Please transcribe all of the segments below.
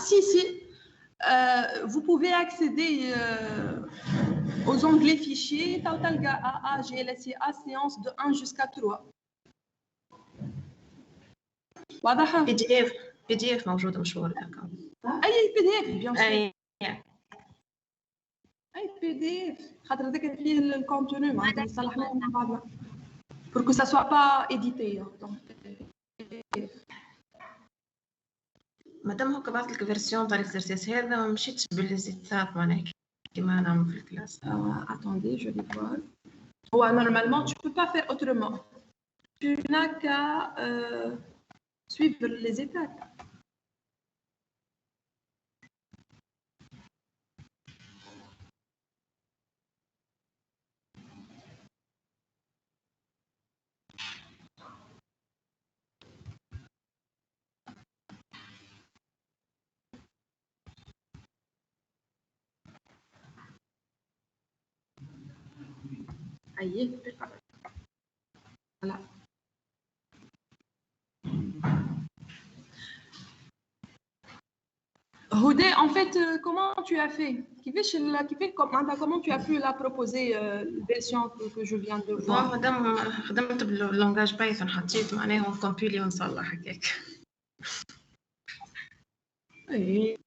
si. Vous pouvez accéder aux onglets fichiers TAUTALGA AA GLSA séance de 1 jusqu'à 3. واضح؟ PDF موجود مشهور هكا. أي PDF bien sûr. أي PDF خاطر هذاك فيه الكونتوني معناتها نصلحوه مع بعضنا. Pour que ça soit pas édité. Donc مادام هكا بعث لك فيرسيون تاع الاكزرسيس هذا ما مشيتش بالليزيتات معناها كيما نعمل في الكلاس. Attendez, je vais voir. Ouais, normalement, tu peux pas faire autrement. Tu n'as qu'à suivre les étapes. Voilà. Houdé, en fait, comment tu as fait? Comment tu as pu la proposer, version que je viens de voir? مادام خدمت باللونجاج بايثون حطيت معناها كومبيلي ونصلح هكاك. Oui.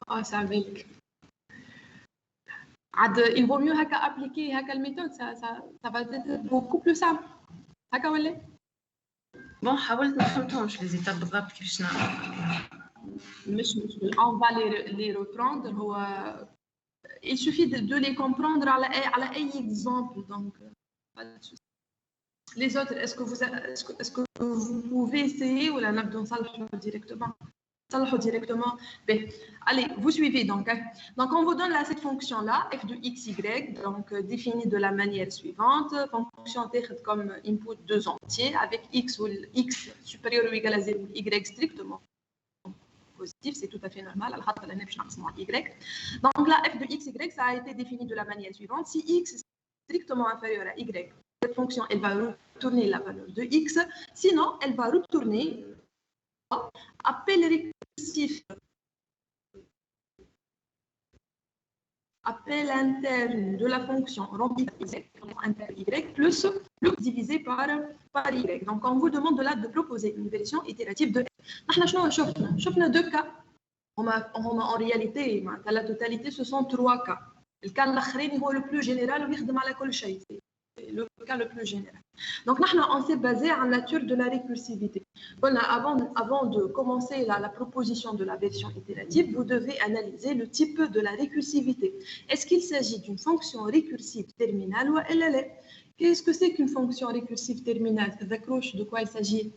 Ah, ça avec. Il vaut mieux appliquer la méthode, ça va être beaucoup plus simple. هكا ولا؟ بون حاولت ما فهمتهمش لي زيتاب بالضبط كيفاش نعمل. مش on va les reprendre. Il suffit de les comprendre على أي exemple. Donc, les autres, est-ce que vous pouvez essayer ou la نبدأ نصلحوا directement? Allez, vous suivez donc. Donc, on vous donne là cette fonction-là, f de xy, donc définie de la manière suivante. Fonction comme input 2 entiers avec x ou x supérieur ou égal à 0 ou y strictement positif, c'est tout à fait normal. Donc là, f de xy, ça a été défini de la manière suivante. Si x est strictement inférieur à y, cette fonction, elle va retourner la valeur de x. Sinon, elle va retourner appel récursif, appel interne de la fonction rempli y plus le divisé par y. Donc on vous demande de là de proposer une version itérative de f. On a deux cas. En réalité, la totalité, ce sont 3 cas. Le cas le plus général, le cas le plus général. Donc, on s'est basé à la nature de la récursivité. Avant de commencer la proposition de la version itérative, vous devez analyser le type de la récursivité. Est-ce qu'il s'agit d'une fonction récursive terminale ou LLL? Qu'est-ce que c'est qu'une fonction récursive terminale? De quoi il s'agit?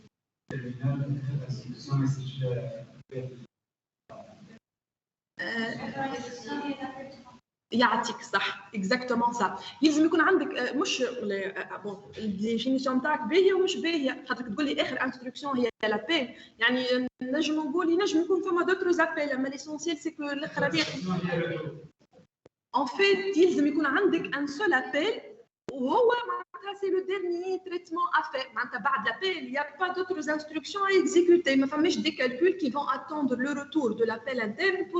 يعطيك صح اكزاكتومون صح لازم يكون عندك مش بون الديفينيسيون نتاعك باهيه ومش باهيه خاطرك تقول لي اخر انستركسيون هي لابيل يعني نجم نقول نجم يكون فما دوتر زابيل اما ليسونسيال سي كو الاخر هذه ان فيت يلزم يكون عندك ان سول ابيل وهو معناتها سي لو ديرنيي تريتمون افير معناتها بعد لابيل يا با دوتر انستركسيون ا اكزيكوتي ما فماش دي كالكول كي فون اتوندر لو روتور دو لابيل انترن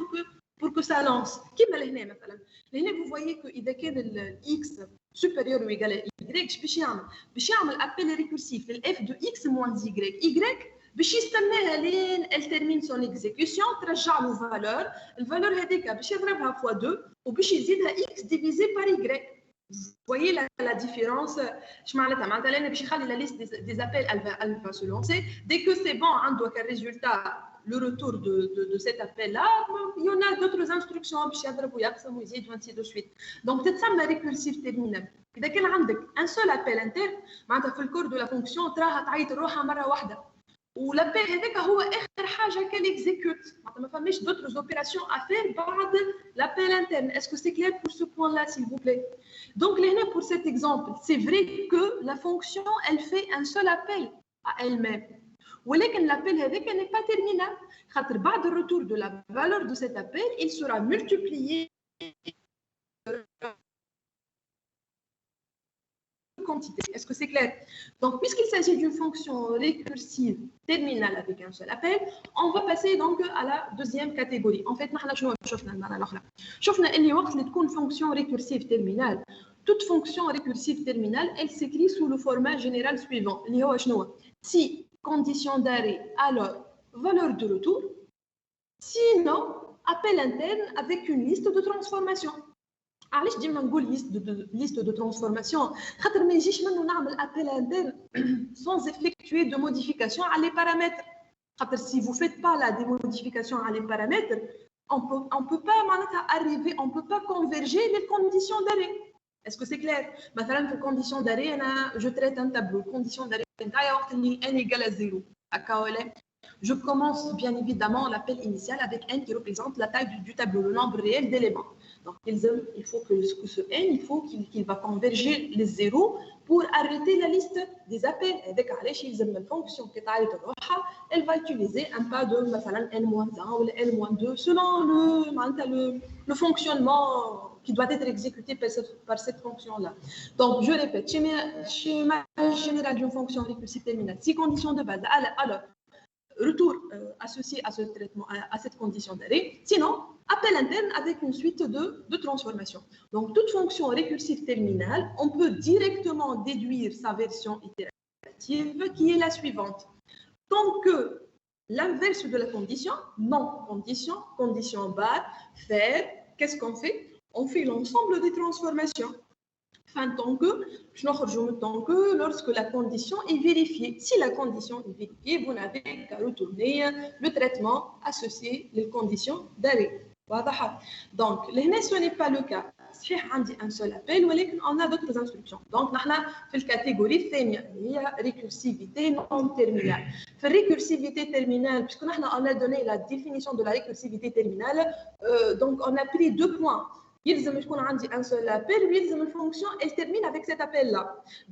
pour que ça lance. كيما لهنا مثلا لهنا vous voyez que اذا كان ال x supérieur ou égal à y باش يعمل ابل ريكورسيف لل f de x moins y باش يستناها لين elle termine son exécution ترجع له فالور الفالور هذيك باش يضربها fois 2 وباش يزيدها x divisé par y. Vous voyez la différence. Je معناتها لأن باش يخلي la liste des appels elle va se lancer dès que c'est bon عندك الريزولتا le retour de cet appel-là, il y en a d'autres instructions باش يضرب ويقسم ويزيد وانسي دو سويت. Donc تتسمى ريكورسيف تيرمينال. إذا كان عندك un seul appel interne معناتها في الكور دو لا فونكسيون تراها تعيط روحها مرة واحدة. والابل هذاك هو آخر حاجة qu'elle exécute. معناتها ما فماش d'autres opérations à faire بعد l'appel interne. Est-ce que c'est clair pour ce point-là, s'il vous plaît? Donc là, pour cet exemple, c'est vrai que la fonction, elle fait un seul appel à elle-même. ولكن l'appel هذاك n'est pas terminal. خاطر بعد le retour de la valeur de cet appel, il sera multiplié quantité. Est-ce que c'est clair? Donc, puisqu'il s'agit d'une fonction récursive terminale avec un seul appel, on va passer donc à la deuxième catégorie. En fait, nous شفنا اللي وقت اللي تكون fonction récursive terminale, toute fonction récursive terminale, elle s'écrit sous le format général suivant. اللي هو شنو؟ Si condition d'arrêt, alors valeur de retour. Sinon, appel interne avec une liste de transformation. علاش ديما نقول liste de transformation خاطر ما يجيش منه نعمل appel interne sans effectuer de modification à les paramètres. خاطر si vous faites pas la modification à les paramètres, on peut pas arriver, on peut pas converger les conditions d'arrêt. Est-ce que c'est clair? مثلا في condition d'arrêt انا je traite un tableau condition d'arrêt نتاعي وقت اللي n égale à 0 هكا ولا je commence bien évidemment l'appel initial avec n qui représente la taille du tableau, le nombre réel d'éléments. Donc, il faut que ce n, il faut qu'il va converger les zéros pour arrêter la liste des appels. Avec une fonction qui elle va utiliser un pas de n-1 ou n-2 selon le fonctionnement qui doit être exécuté par cette fonction-là. Donc, je répète, schéma général d'une fonction récursive terminale, si conditions de base, alors retour associé à ce traitement, à cette condition d'arrêt. Sinon, appel interne avec une suite de transformations. Donc, toute fonction récursive terminale, on peut directement déduire sa version itérative qui est la suivante. Tant que l'inverse de la condition, non condition, condition barre, faire, qu'est-ce qu'on fait? On fait l'ensemble des transformations. Enfin, tant que lorsque la condition est vérifiée. Si la condition est vérifiée, vous n'avez qu'à retourner le traitement associé les conditions d'arrêt. Donc, ce n'est pas le cas. Si on a un seul appel, on a d'autres instructions. Donc, nous sommes dans la catégorie la récursivité non terminale. La récursivité terminale, puisque nous avons donné la définition de la récursivité terminale, donc on a pris 2 points. Il y a un seul appel, une fonction, elle termine avec cet appel-là.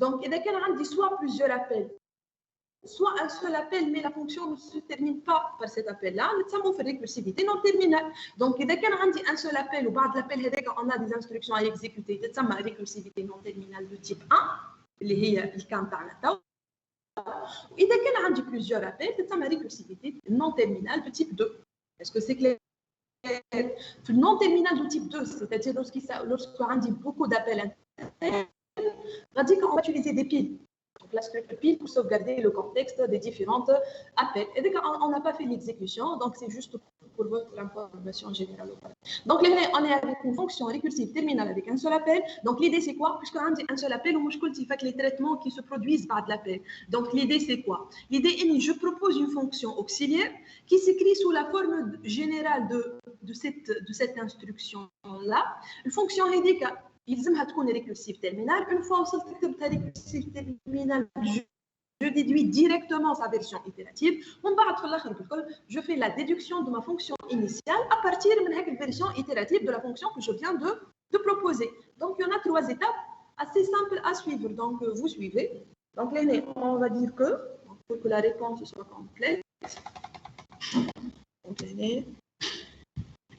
Donc, il y a soit plusieurs appels, soit un seul appel, mais la fonction ne se termine pas par cet appel-là. Nous avons fait récursivité non terminale. Donc, il y a un seul appel, ou par l'appel, on a des instructions à exécuter. Nous avons récursivité non terminale de type 1, qui est le cas de il y a plusieurs appels, nous avons récursivité non terminale de type 2. Est-ce que c'est clair? Non terminal de type 2, c'est-à-dire lorsqu'on dit beaucoup d'appels internes, on dit qu'on va utiliser des piles. Donc la script pile pour sauvegarder le contexte des différentes appels. Et dès qu'on n'a pas fait l'exécution, donc c'est juste pour votre information générale. Donc on est avec une fonction récursive terminale avec un seul appel. Donc l'idée c'est quoi? Puisqu'on dit un seul appel, on fait les traitements qui se produisent par l'appel. Donc l'idée c'est quoi? L'idée est que je propose une fonction auxiliaire qui s'écrit sous la forme générale de cette instruction-là. Une fonction rédica. يلزمها تكون récursive terminale. Une fois وصلت كتبتها récursive terminale, je déduis directement sa version itérative. ومن بعد في الاخر بالكل je fais la déduction de ma fonction initiale à partir de la version itérative de la fonction que je viens de proposer. Donc il y en a 3 étapes assez simples à suivre. Donc vous suivez. Donc là on va dire que pour que la réponse soit complète, donc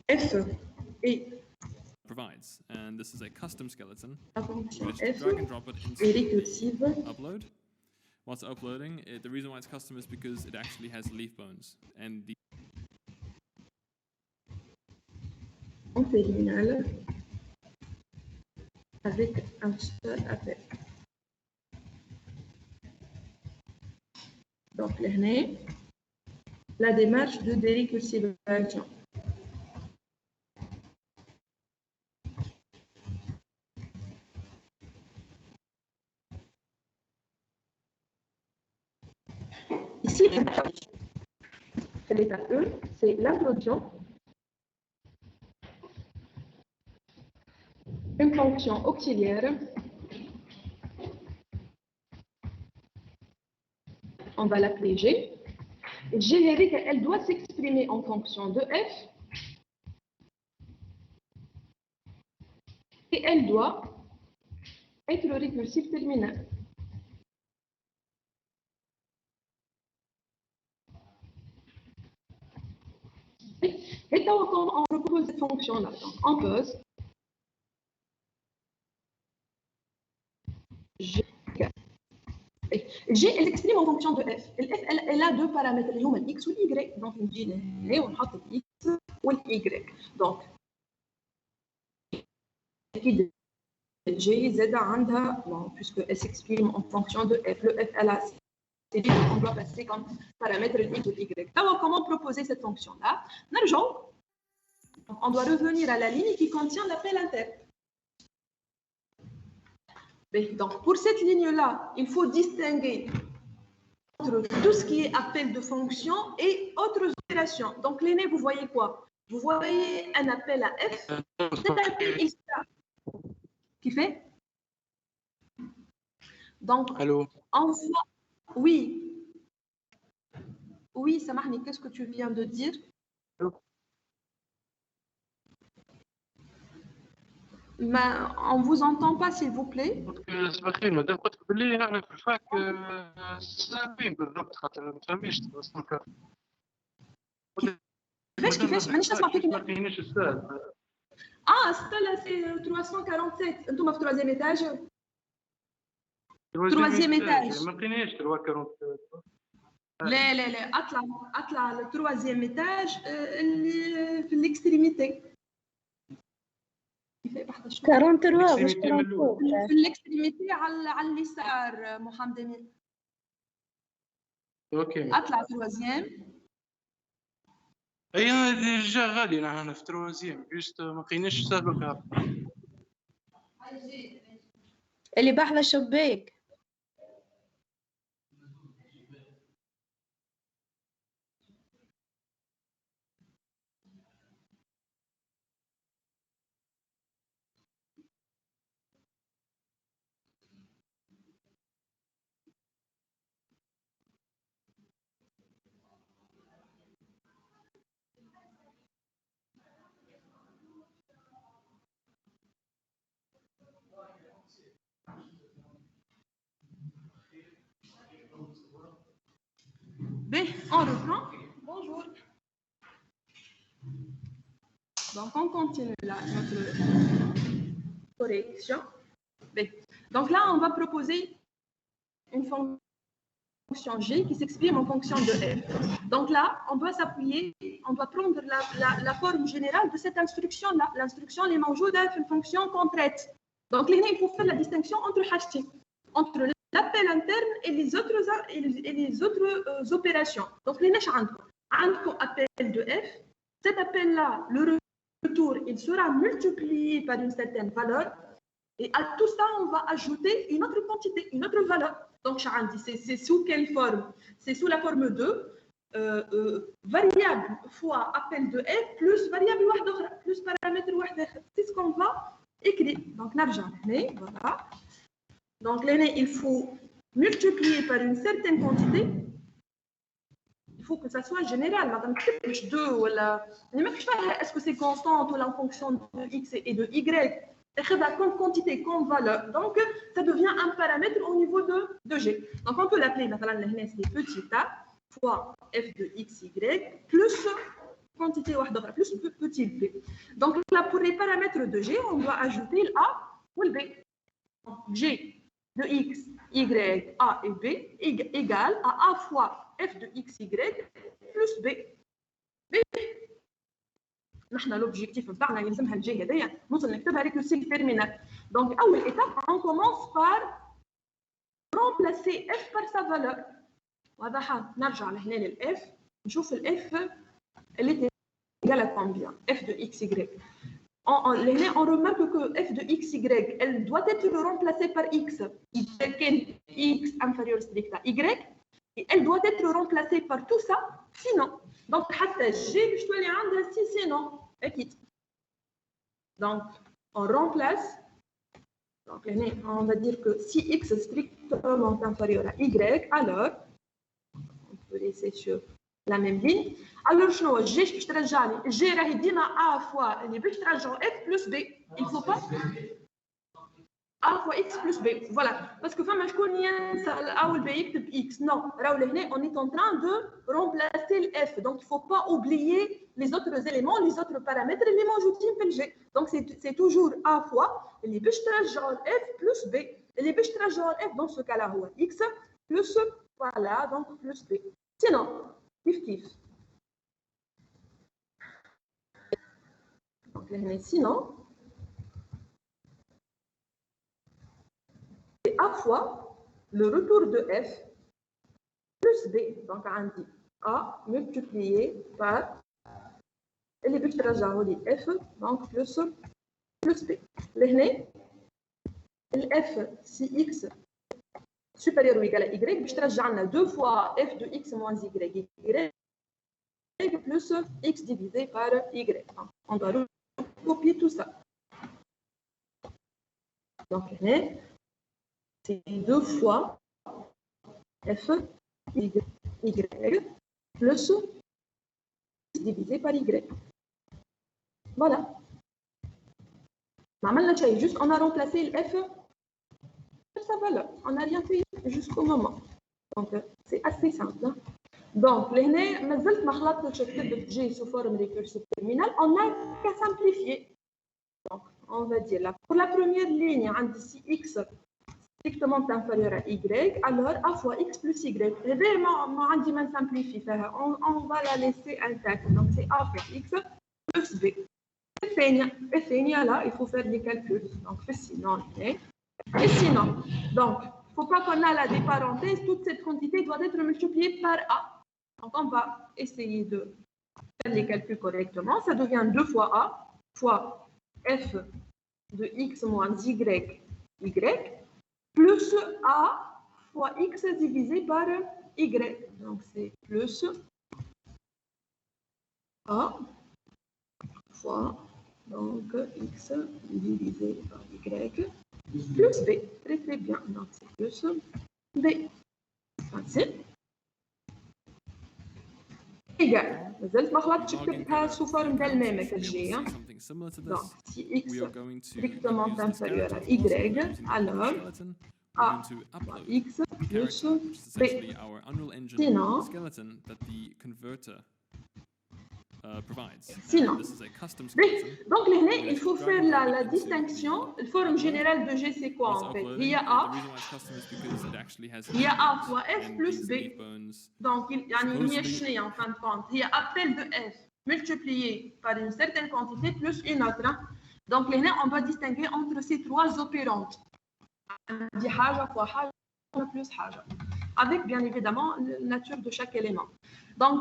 F et provides, and this is a custom skeleton. F Drag and drop it et into récursive. upload. Whilst uploading, the reason why it's custom is because it actually has leaf bones, and the En terminale avec un seul appel. Donc là, la démarche de dérécursivation. Ici, l'étape 1, c'est l'introduction. Une fonction auxiliaire. On va l'appeler G. Et générique, elle doit s'exprimer en fonction de F. Et elle doit être récursive terminale. Et quand on repose cette fonction-là, on pose G G, elle exprime en fonction de f. Le f, elle a deux paramètres, اللي هما x ou y. Donc نجي لهنا ونحط x ou y. Donc أكيد G Z عندها, bon, puisque elle s'exprime en fonction de f. Le f, elle a, c'est dit qu'on doit passer comme paramètre le x ou y. Alors comment proposer cette fonction-là? On doit revenir à la ligne qui contient l'appel interne. Donc pour cette ligne-là, il faut distinguer entre tout ce qui est appel de fonction et autres opérations. Donc, l'aîné, vous voyez quoi? Vous voyez un appel à f. Cet appel, il sera. Qui fait? Donc, Allô? on voit. Oui. Oui, Samahni, qu'est-ce que tu viens de dire? Allô? Mais on ne vous entend pas, s'il vous plaît. صباح الخير مدام قلت باللي نحن في الفاك سامين بالضبط خاطر ما فهميش كيفاش مانيش نسمع فيك. ما كاينش السؤال. Stella, c'est 347. انتم في troisième étage. troisième étage. ما كاينش 347. لا اطلع للتروازيام ايتاج اللي في الاكستريميتي. كيف بحث شو 43 مش في الاكستريميتي على اليسار محمد امين. اوكي اطلع تروازيام. اي ديجا غادي نحن في تروازيام جوست ما كاينش سابق اللي بحذا الشباك. Bien, on reprend. Bonjour. Donc, on continue là notre correction. Bien. Donc là, on va proposer une fonction G qui s'exprime en fonction de f. Donc là, on doit s'appuyer, on doit prendre la forme générale de cette instruction-là. L'instruction est موجودة في une fonction qu'on traite. Donc là, il faut faire la distinction entre حاجتين, entre l'appel interne et les autres opérations. Donc, les عندكم appel de f. Cet appel-là, le retour, il sera multiplié par une certaine valeur. Et à tout ça, on va ajouter une autre quantité, une autre valeur. Donc, c'est sous quelle forme? C'est sous la forme de variable fois appel de f plus variable plus paramètre. C'est ce qu'on va écrire. Donc, voilà. Donc, l'aîné, il faut multiplier par une certaine quantité. Il faut que ça soit général. Madame, 2 ou la... Est-ce que c'est constante ou en fonction de x et de y? Comme quantité, comme valeur. Donc, ça devient un paramètre au niveau de g. Donc, on peut l'appeler, c'est petit a fois f de x, y plus quantité plus petit b. Donc, là, pour les paramètres de g, on doit ajouter le a ou le b. Donc, g de x, y, a et b égale à a fois f de x, y plus b. b. L'objectif نتاعنا يلزمها الجي هذايا نوصل نكتبها ريكورسيف تيرمينال. Donc, أول étape, on commence par remplacer f par sa valeur. واضحة؟ نرجع لهنا للf نشوف الf elle est égale à combien? f de x, y. On remarque que f de x, y, elle doit être remplacée par x. x inférieur strict à y, et elle doit être remplacée par tout ça, sinon. Donc, g, je dois aller rendre si sinon. Donc, on remplace. Donc, on va dire que si x est strictement inférieur à y, alors, on peut laisser sur la même ligne. Alors, je vais G راهي ديما A fois اللي باش ترجعوا F plus B. Il ne faut pas A fois X plus B. Voilà. Parce que فما شكون ينسى A ou B يكتب X. Non. راهو لهنا on est en train de remplacer le F. Donc, il ne faut pas oublier les autres éléments, les autres paramètres اللي موجودين في الG. Donc, c'est toujours A fois اللي باش ترجعوا F plus B. اللي باش ترجعوا F dans ce cas-là هو X plus, voilà, donc plus B. Sinon, kif. Donc, sinon, c'est à fois le retour de F plus B. Donc, on dit A multiplié par اللي باش ترجعوا لي F donc plus B. لهنا الF si X supérieur ou égal à Y باش ترجع لنا 2 fois F de X moins Y plus X divisé par Y. On doit copier tout ça. Donc, c'est 2 fois F Y plus X divisé par Y. Voilà. Juste, on a remplacé le F par sa valeur. On n'a rien fait jusqu'au moment. Donc, c'est assez simple. Hein? Donc, G sous forme récursive terminale, on n'a qu'à simplifier. Donc, on va dire là, pour la première ligne, si X strictement inférieur à Y, alors A fois X plus Y. On va la laisser intacte. Donc, c'est A fois X plus B. Et là, il faut faire des calculs. Donc, sinon, et sinon, donc, il ne faut pas qu'on ait là des parenthèses. Toute cette quantité doit être multipliée par A. Donc, on va essayer de faire les calculs correctement. Ça devient 2 fois A fois F de X moins Y, plus A fois X divisé par Y. Donc, c'est plus A fois donc, X divisé par Y plus B. Très, très bien. Donc, c'est plus B. Facile. Égal. نزلت ما خلطتش كتبتها sous forme d'elle-même كتجي. Donc, si X strictement inférieur à Y, alors A fois X plus B. Sinon, sinon. Donc, il faut faire la distinction. La forme générale de G, c'est quoi en fait? Il y a A fois F plus B. Donc, il y a une ligne en fin de compte. Il y a appel de F multiplié par une certaine quantité plus une autre. Donc, on va distinguer entre ces trois opérandes. Plus avec bien évidemment la nature de chaque élément. Donc,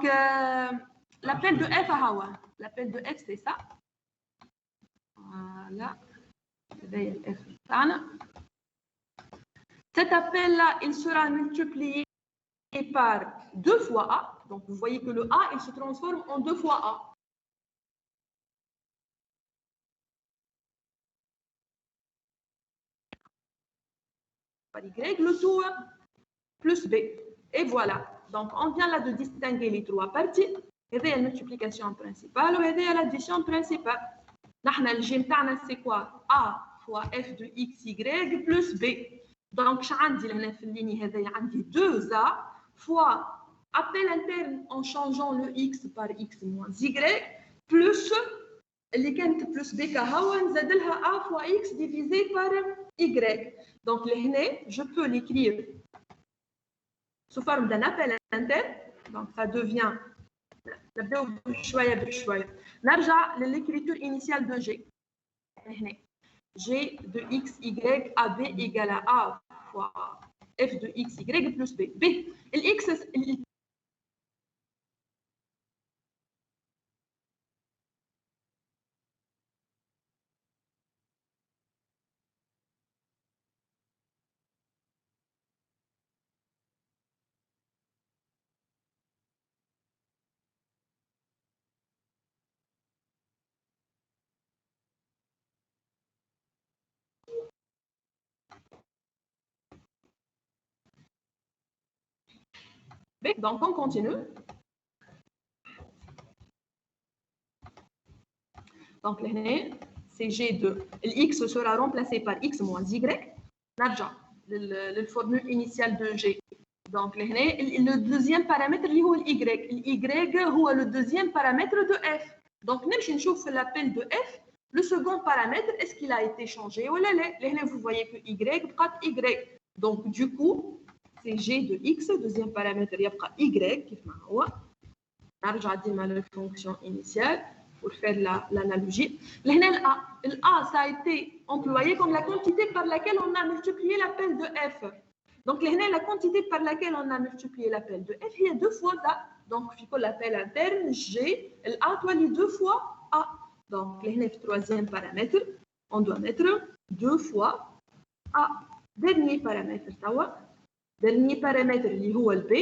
l'appel de F à Hawa. L'appel de F, c'est ça. Voilà. Cet appel-là, il sera multiplié par 2 fois A. Donc, vous voyez que le A, il se transforme en 2 fois A. Par Y, le tout plus B. Et voilà. Donc, on vient là de distinguer les trois parties. هذه هي الملتيبليكاسيون برينسيبال وهذه هي l'addition principale. نحن الجي نتاعنا سي كوا A fois F de X Y plus B. Donc, je عندي لهنا في الليني هذه عندي 2A fois appel interne en changeant le X par X moins Y plus اللي كانت plus B كهوا نزاد لها A fois X divisé par Y. Donc, لهنا je peux l'écrire sous forme d'un appel interne. Donc, ça devient نبداو بشويه بشويه. نرجع للécriture initiale de G. هنا G de X Y à B égale à A fois F de X Y plus B. B, l'X Donc, on continue. Donc, c'est G2. L'X sera remplacé par X moins Y. نرجع للفورمule initiale de G. Donc, le deuxième paramètre, c'est l'Y. L'Y, c'est le deuxième paramètre de F. Donc, نمشي نشوف l'appel de F. Le second paramètre, est-ce qu'il a été changé ou là, vous voyez que Y بقات Y. Donc, du coup, سي جي دو اكس دوزيام بارامتر يبقى y كيف ما هو نرجع ديما للفونكسيون انيسيال pour faire l'analogie. Là, le A, ça a été employé comme la quantité par laquelle on a multiplié l'appel de F. Donc, là, la quantité par laquelle on a multiplié l'appel de F, il y a deux fois ça. Donc, il faut l'appel interne G, le A doit aller deux fois A. Donc, là, le troisième paramètre, on doit mettre deux fois A. Dernier paramètre, ça va. Dernier paramètre, il est le B.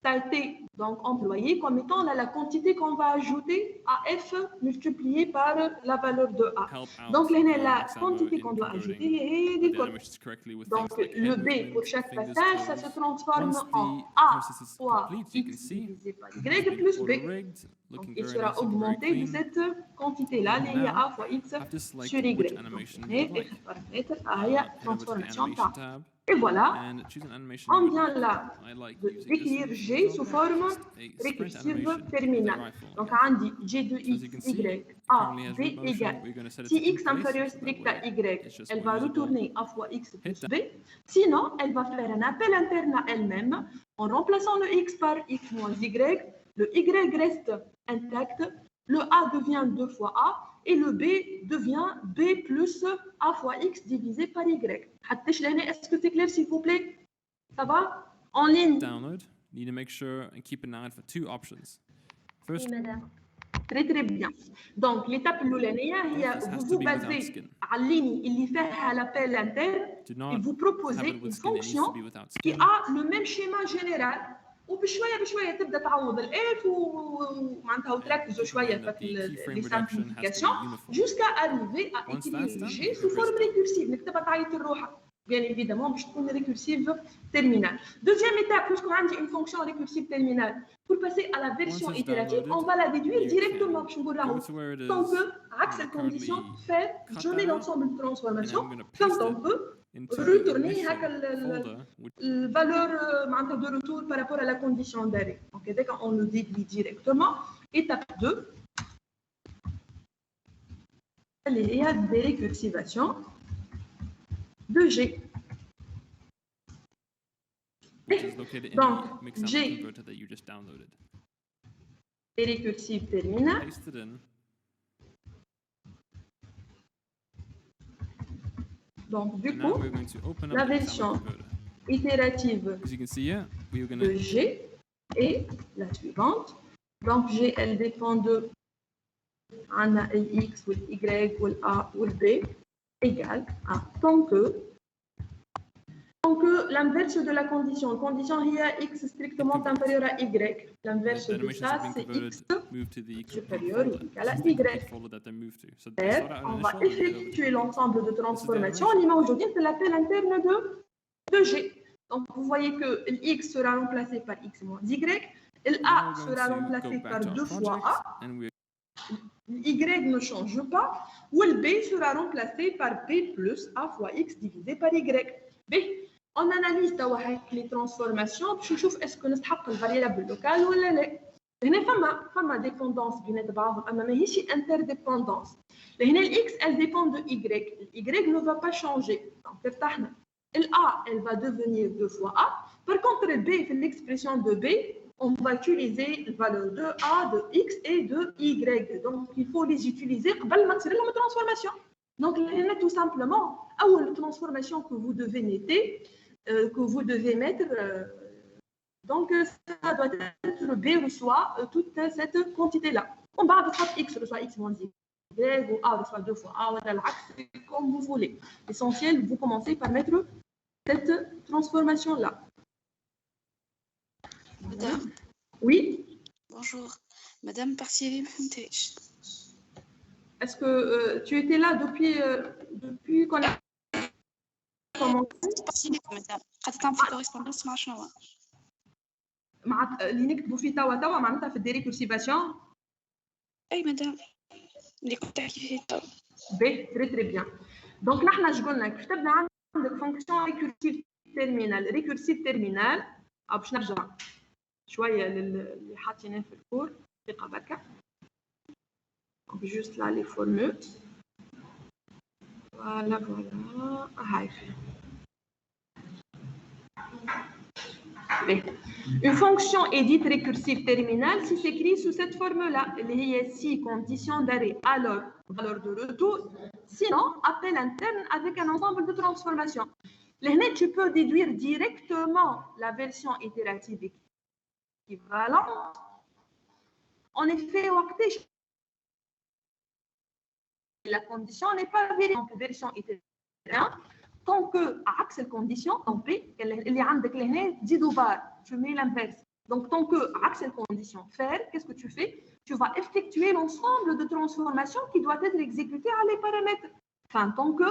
Ça a été donc employé comme étant la quantité qu'on va ajouter à F multipliée par la valeur de A. Donc, la quantité qu'on doit ajouter est des codes. Donc, le B pour chaque passage, ça se transforme en A fois X divisé par Y plus B. Donc, il sera augmenté de cette quantité-là, il y a A fois X sur Y. Et paramètre A, il y a transformation par. Et voilà, on vient là d'écrire G sous forme récursive terminale. Donc, on dit G de X, Y, A, B égale. Si X inférieur strict à Y, elle va retourner A fois X plus B. Sinon, elle va faire un appel interne à elle-même en remplaçant le X par X moins Y. Le Y reste intact. Le A devient 2 fois A. Et le B devient B plus A fois X divisé par Y. Est-ce que c'est clair, s'il vous plaît? Ça va? En ligne. Download. You need to make sure and keep an eye for two options. First, Oui, madame. Très très bien. Donc, l'étape الأولانية هي vous vous basez على الligne اللي فيها l'appel interne et vous proposez une fonction qui a le même schéma général. وبشويه بشويه تبدا تعوض الاف ومعناتها وتركزوا شويه في لي سامبليفيكاسيون جوسكا اريفي ا utiliser جي سو فورم ريكورسيف نكتبها تعيط لروحها bien évidemment باش تكون ريكورسيف تيرمينال. Deuxième étape, puisqu'on a une fonction récursive terminale, pour passer à la version itérative, on va la déduire directement باش نقول راهو tant que عكس الكونديسيون fait journée l'ensemble de transformation quand on peut retourner la valeur de retour par rapport à la condition d'arrêt. Donc, on le déduit directement. Étape 2, il y a des récursivations de G. Donc, G est récursive terminale. Donc, du coup, la version itérative de G est la suivante. Donc, G, elle dépend de X ou Y ou A ou B égale à tant que l'inverse de la condition. La condition est X strictement inférieur à Y. L'inverse de ça, c'est X supérieur ou égal à Y. Et on va effectuer l'ensemble de transformations. On y met aujourd'hui l'appel interne de G. Donc, vous voyez que X sera remplacé par X moins Y. A sera remplacé par 2 fois A. Y ne change pas. Ou le B sera remplacé par B plus A fois X divisé par Y. B. On analyse les transformations باش نشوف اسكو نستحق الفاريابل لوكال ولا لا. هنا فما ديبوندونس بين بعضهم اما ماهيش انترديبوندونس. هنا الاكس elle dépend de y. Y ne va pas changer. Donc ارتحنا. A elle va devenir 2 fois A. Par contre le B في l'expression de B on va utiliser la valeur de A, de X et de Y. Donc il faut les utiliser قبل ما تصير لهم transformation. Donc là tout simplement la transformation que vous devez mettre, donc ça doit être B reçoit toute cette quantité-là. On va avoir X reçoit X moins Y ou A reçoit 2 fois A, ou comme vous voulez. L'essentiel, vous commencez par mettre cette transformation-là. Madame. Oui. Bonjour. Madame Parcieli Mfimtesh. Est-ce que tu étais là depuis qu'on a commencé? Madame. قد في correspondance مع شنو؟ مع اللي نكتبوا فيه توا معناتها في الديريكورسيفاسيون. اي مدام اللي كنت تحكي فيه توا. باهي تري بيان. دونك نحن اش قلنا كتبنا عندك فونكسيون ريكورسيف تيرمينال. ريكورسيف تيرمينال باش نرجع شويه اللي حاطينه في الكور دقيقه بركه. Donc juste là les formules. Voilà. هاي Une fonction est dite récursive terminale si s'écrit sous cette forme-là. Il y a 6 conditions d'arrêt, alors valeur de retour, sinon appel interne avec un ensemble de transformations. Là, tu peux déduire directement la version itérative équivalente. En effet, la condition n'est pas vérifiée. Donc, version itérative, tant que عكس الcondition, tant P, اللي عندك لهنا تزيدوا بار, tu mets l'inverse. Donc, tant que عكس الcondition, faire, qu'est-ce que tu fais? Tu vas effectuer l'ensemble de transformations qui doit être exécutées à les paramètres. Enfin, tant que,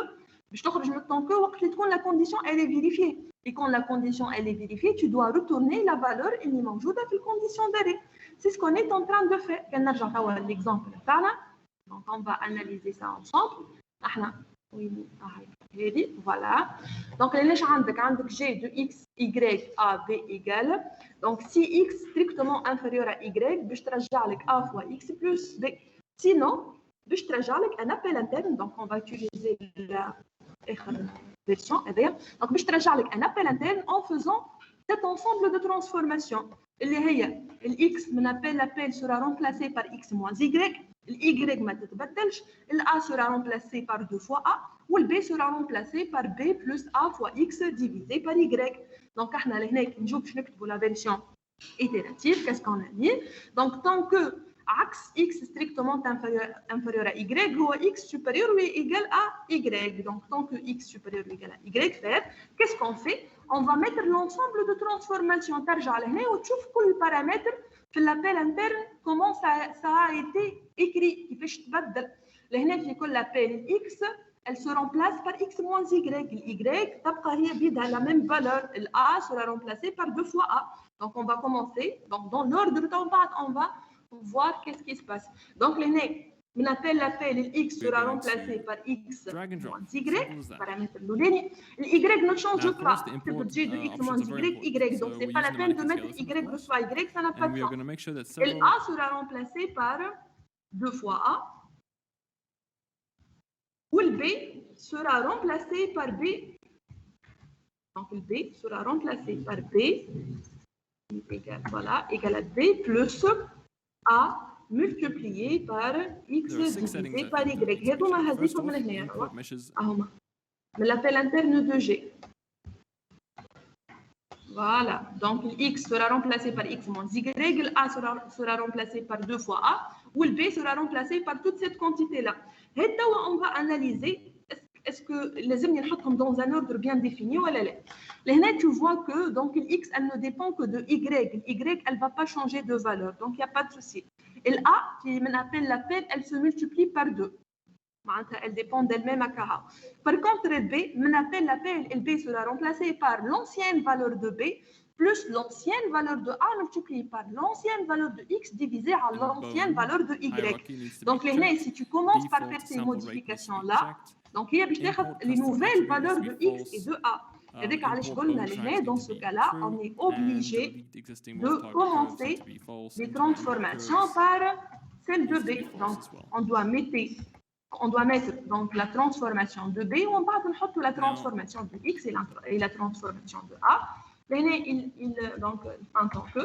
وقت اللي تكون la condition elle est vérifiée. Et quand la condition elle est vérifiée, tu dois retourner la valeur اللي موجودة في الcondition d'arrêt. C'est ce qu'on est en train de faire. كنرجع توا l'exemple تاعنا. Donc, on va analyser ça ensemble. Voilà. Donc, G de x, y, a, b égale. Donc, si x strictement inférieur à y, je te a fois x plus b. Sinon, je te un appel interne. Donc, on va utiliser la version. Donc, je te un appel interne en faisant cet ensemble de transformations. X, mon appel sera remplacé par x moins y. Y ما تتبدلش, A sera remplacé par 2 fois A, ou le B sera remplacé par B plus A fois X divisé par Y. Donc, on a la version itérative, qu'est-ce qu'on a dit? Donc, tant que axe X strictement inférieur à Y, ou X supérieur ou égal à Y. Donc, tant que X supérieur ou égal à Y, qu'est-ce qu'on fait? On va mettre l'ensemble de transformations. Tu vois le paramètre في l'appel interne, comment ça a été écrit, كيفاش تبدل. لهنا في كل appel x, elle se remplace par x moins y. Y تبقى هي بيدها la même valeur. A sera remplacé par 2 fois A. Donc on va commencer. Donc dans l'ordre de on va voir qu'est-ce qui se passe. Donc l'hنا من l'appel x sera remplacé par x moins y, paramètre l'ouleni. Y ne change pas. Tu peux dire de x moins y. Donc c'est pas la peine de mettre y de fois y, ça n'a pas de sens. Et A sera remplacé par 2 fois A. Ou le B sera remplacé par B. Donc le B sera remplacé par B égale à B plus A multiplié par x divisé par y. هذوما هذيكم من هنا هما من l'appel interne de G. Voilà, donc x sera remplacé par x moins y, A sera remplacé par 2 fois A, ou le B sera remplacé par toute cette quantité-là. Et on va analyser est-ce que les hommes sont dans un ordre bien défini ou là. Là, tu vois que donc x elle ne dépend que de y. Y elle va pas changer de valeur, donc il n'y a pas de souci. Et A qui m'appelle l'appel, elle se multiplie par 2. Elle dépend d'elle-même à Kaha. Par contre, le B, l'appel, le B sera remplacé par l'ancienne valeur de B plus l'ancienne valeur de A multipliée par l'ancienne valeur de X divisée à l'ancienne valeur de Y. Donc, si tu commences par faire ces modifications-là, donc il y a les nouvelles valeurs de X et de A. Et dans ce cas-là, on est obligé de commencer les transformations par celle de B. Donc, on doit mettre donc la transformation de B, on va mettre la transformation de X et la transformation de A. Donc, en tant que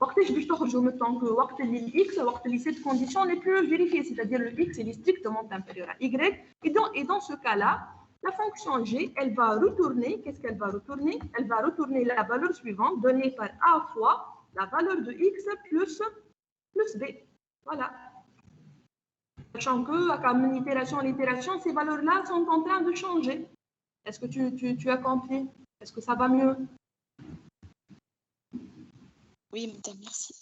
وقتاش باش تخرجوا من tant que وقت اللي X وقت اللي cette condition n'est plus vérifiée, c'est-à-dire le X est strictement inférieur à Y. Et dans ce cas-là, la fonction G, elle va retourner, qu'est-ce qu'elle va retourner? Elle va retourner la valeur suivante donnée par A fois la valeur de X plus B. Voilà. Sachant que, comme une itération, ces valeurs-là sont en train de changer. Est-ce que tu as compris? Est-ce que ça va mieux? Oui, madame, merci.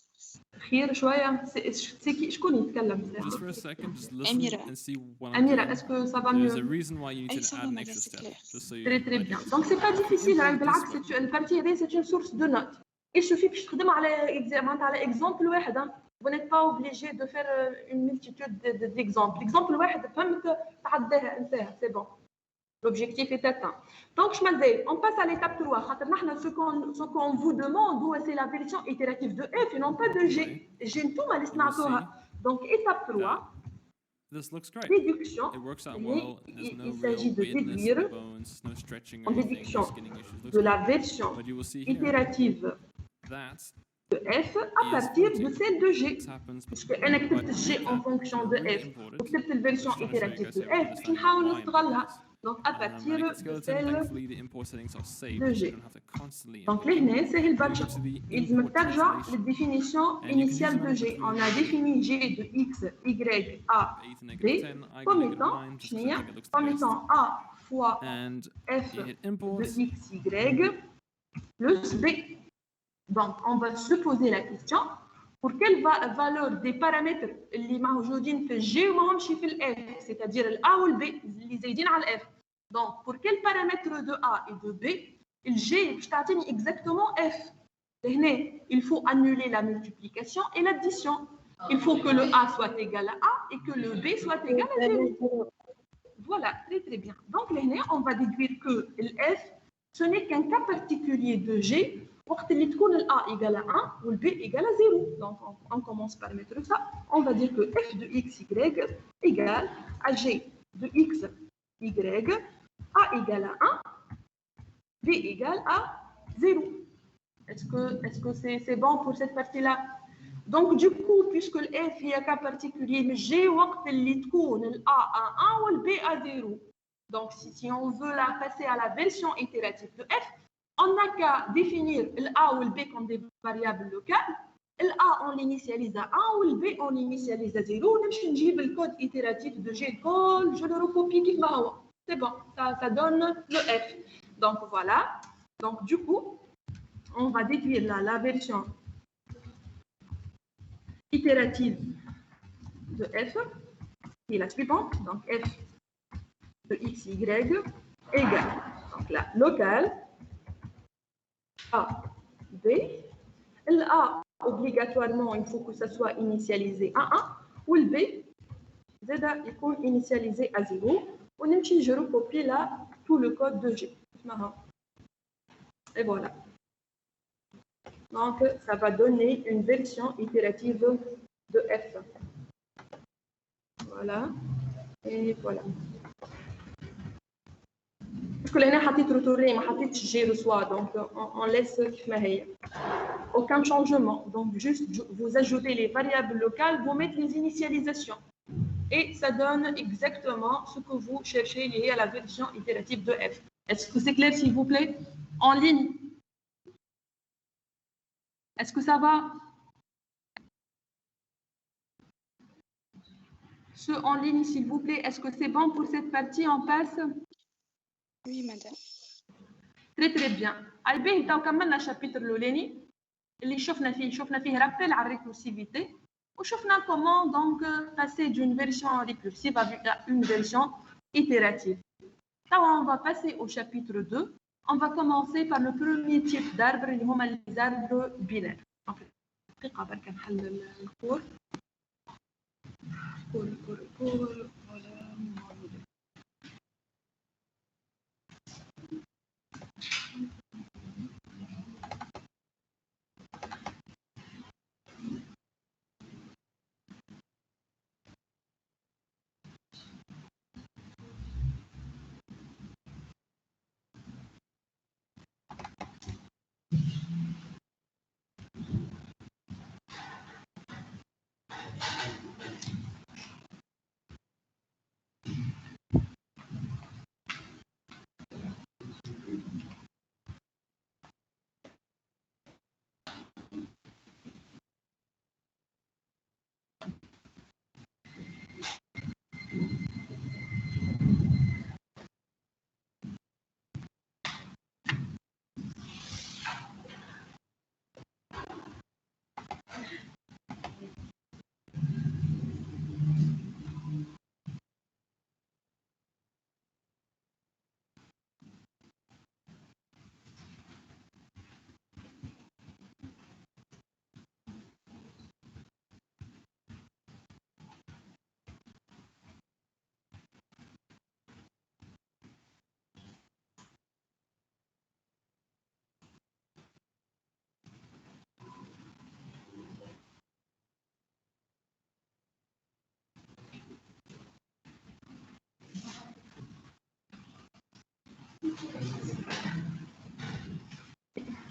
خير شوية. C'est qui? شكون يتكلم? Just for a second, just listen and see what I'm Amira, doing. est-ce que ça va There's mieux? a reason why you need أي to ça add va, an madame, extra c'est step. clair. Just so you Très bien. Donc c'est pas difficile. بالعكس, une partie c'est une source de notes. Il suffit que je تخدم على exemple واحد. Vous n'êtes pas obligé de faire une multitude d'exemples. L'exemple واحد فهمت تعداه انتهى, c'est bon. L'objectif est atteint. Donc, on passe à l'étape 3. Ce qu'on vous demande, c'est la version itérative de F et non pas de G. G tout mal. Donc, étape 3. this looks great. Réduction, It works out il well. There's no il s'agit real de weirdness in déduire the bones, no stretching en or anything, no déduction skinning issues. de Looks la great. version But you will see here itérative that de f à partir de celle de g. this happens. Puisque أنا But كتبت g with en that, fonction you're de really f imported. وكتبت الفيرسيون Just trying to show you itérative guys de here what f this باش value نحاول line نستغلها. is. Donc à partir Manic de skeleton, celle thankfully the import settings are saved, de so G. you don't have to constantly Donc import. لهنا سهل We go برشا. to the يلزمك import ترجع translation. للديفينيسيون And you can use initiale the de G. between On a défini G de x, y, a, 8 to b negative 10, I go comme negative étant 9, just شنو because I هي؟ think it looks the comme best. étant a fois And f you hit de import. x, y plus b. Donc on va se poser la question pour quelle valeur des paramètres اللي موجودين في G وماهمش في ال F, c'est-à-dire ال A ou le B اللي زايدين على ال F. Donc pour quel paramètre de A et de B, le G باش تعطيني exactement F. هنا il faut annuler la multiplication et l'addition. Il faut que le A soit égal à A et que le B soit égal à 0. Voilà, très très bien. Donc là, on va déduire que le F, ce n'est qu'un cas particulier de G, وقت اللي تكون le A égale à 1 ou le B égale à 0. Donc on commence par mettre ça. On va dire que F de x, y égale à G de x, y, A égale à 1, B égale à 0. Est-ce que c'est bon pour cette partie-là? Donc du coup, puisque le F est un cas particulier, mais G وقت اللي تكون le A à 1 ou le B à 0. Donc si on veut la passer à la version itérative de F, on n'a qu'à définir le A ou le B comme des variables locales. Le A, on l'initialise à 1 ou le B, on l'initialise à 0. ونمشي نجيب le code itératif de G call, je le recopie كيف ما هو. C'est bon, ça donne le F. Donc voilà. Donc du coup, on va déduire la version itérative de f, qui est la suivante. Donc f de x, y égale, donc là, local, a, b. Le a, obligatoirement, il faut que ça soit initialisé à 1, ou le b, z est initialisé à 0. On utilise, je recopie là tout le code de G. Et voilà. Donc, ça va donner une version itérative de F. Voilà. Et voilà. Parce que là, on a retourné, on a G reçoit, donc on laisse كما هي. Aucun changement. Donc, juste, vous ajoutez les variables locales, vous mettez les initialisations. Et ça donne exactement ce que vous cherchez lié à la version itérative de F. Est-ce que c'est clair, s'il vous plaît? En ligne. Est-ce que ça va? Ceux en ligne, s'il vous plaît, est-ce que c'est bon pour cette partie? On passe? Oui, madame. Très très bien. الباهي تو كملنا الشابتر الاولاني اللي شفنا فيه رابيل على الريكورسيفيتي وشفنا comment donc passer d'une version récursive à une version itérative. Maintenant, on va passer au chapitre 2. On va commencer par le premier type d'arbres اللي هما les arbres binaires. Donc, دقيقة برك نحل الكور. كور voilà.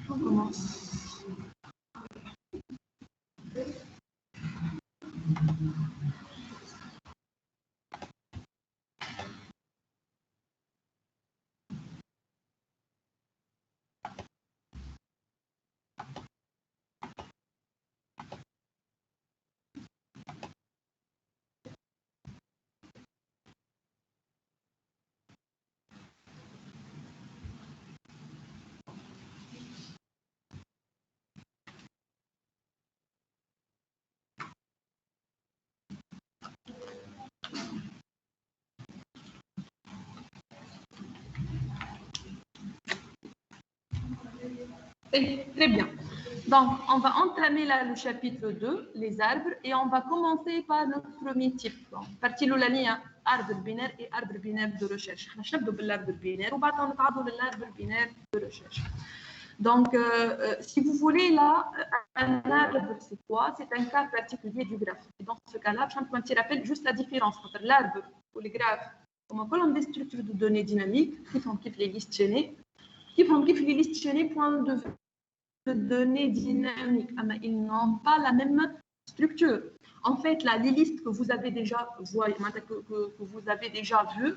On commence. Très bien. Donc, on va entamer le chapitre 2, les arbres, et on va commencer par notre premier type. Donc, partie l'oulania, arbre binaire et arbre binaire de recherche. On va commencer par l'arbre binaire, et on va passer à l'arbre binaire de recherche. Donc, si vous voulez, là, un arbre, c'est quoi? C'est un cas particulier du graphe. Et dans ce cas-là, je vais te rappeler juste la différence entre l'arbre ou le graphe. Comment on des structures de données dynamiques, qui font les listes chaînées, qui font les listes chaînées, point de vue de données dynamiques, mais ils n'ont pas la même structure. En fait, là, les listes que vous avez déjà vues,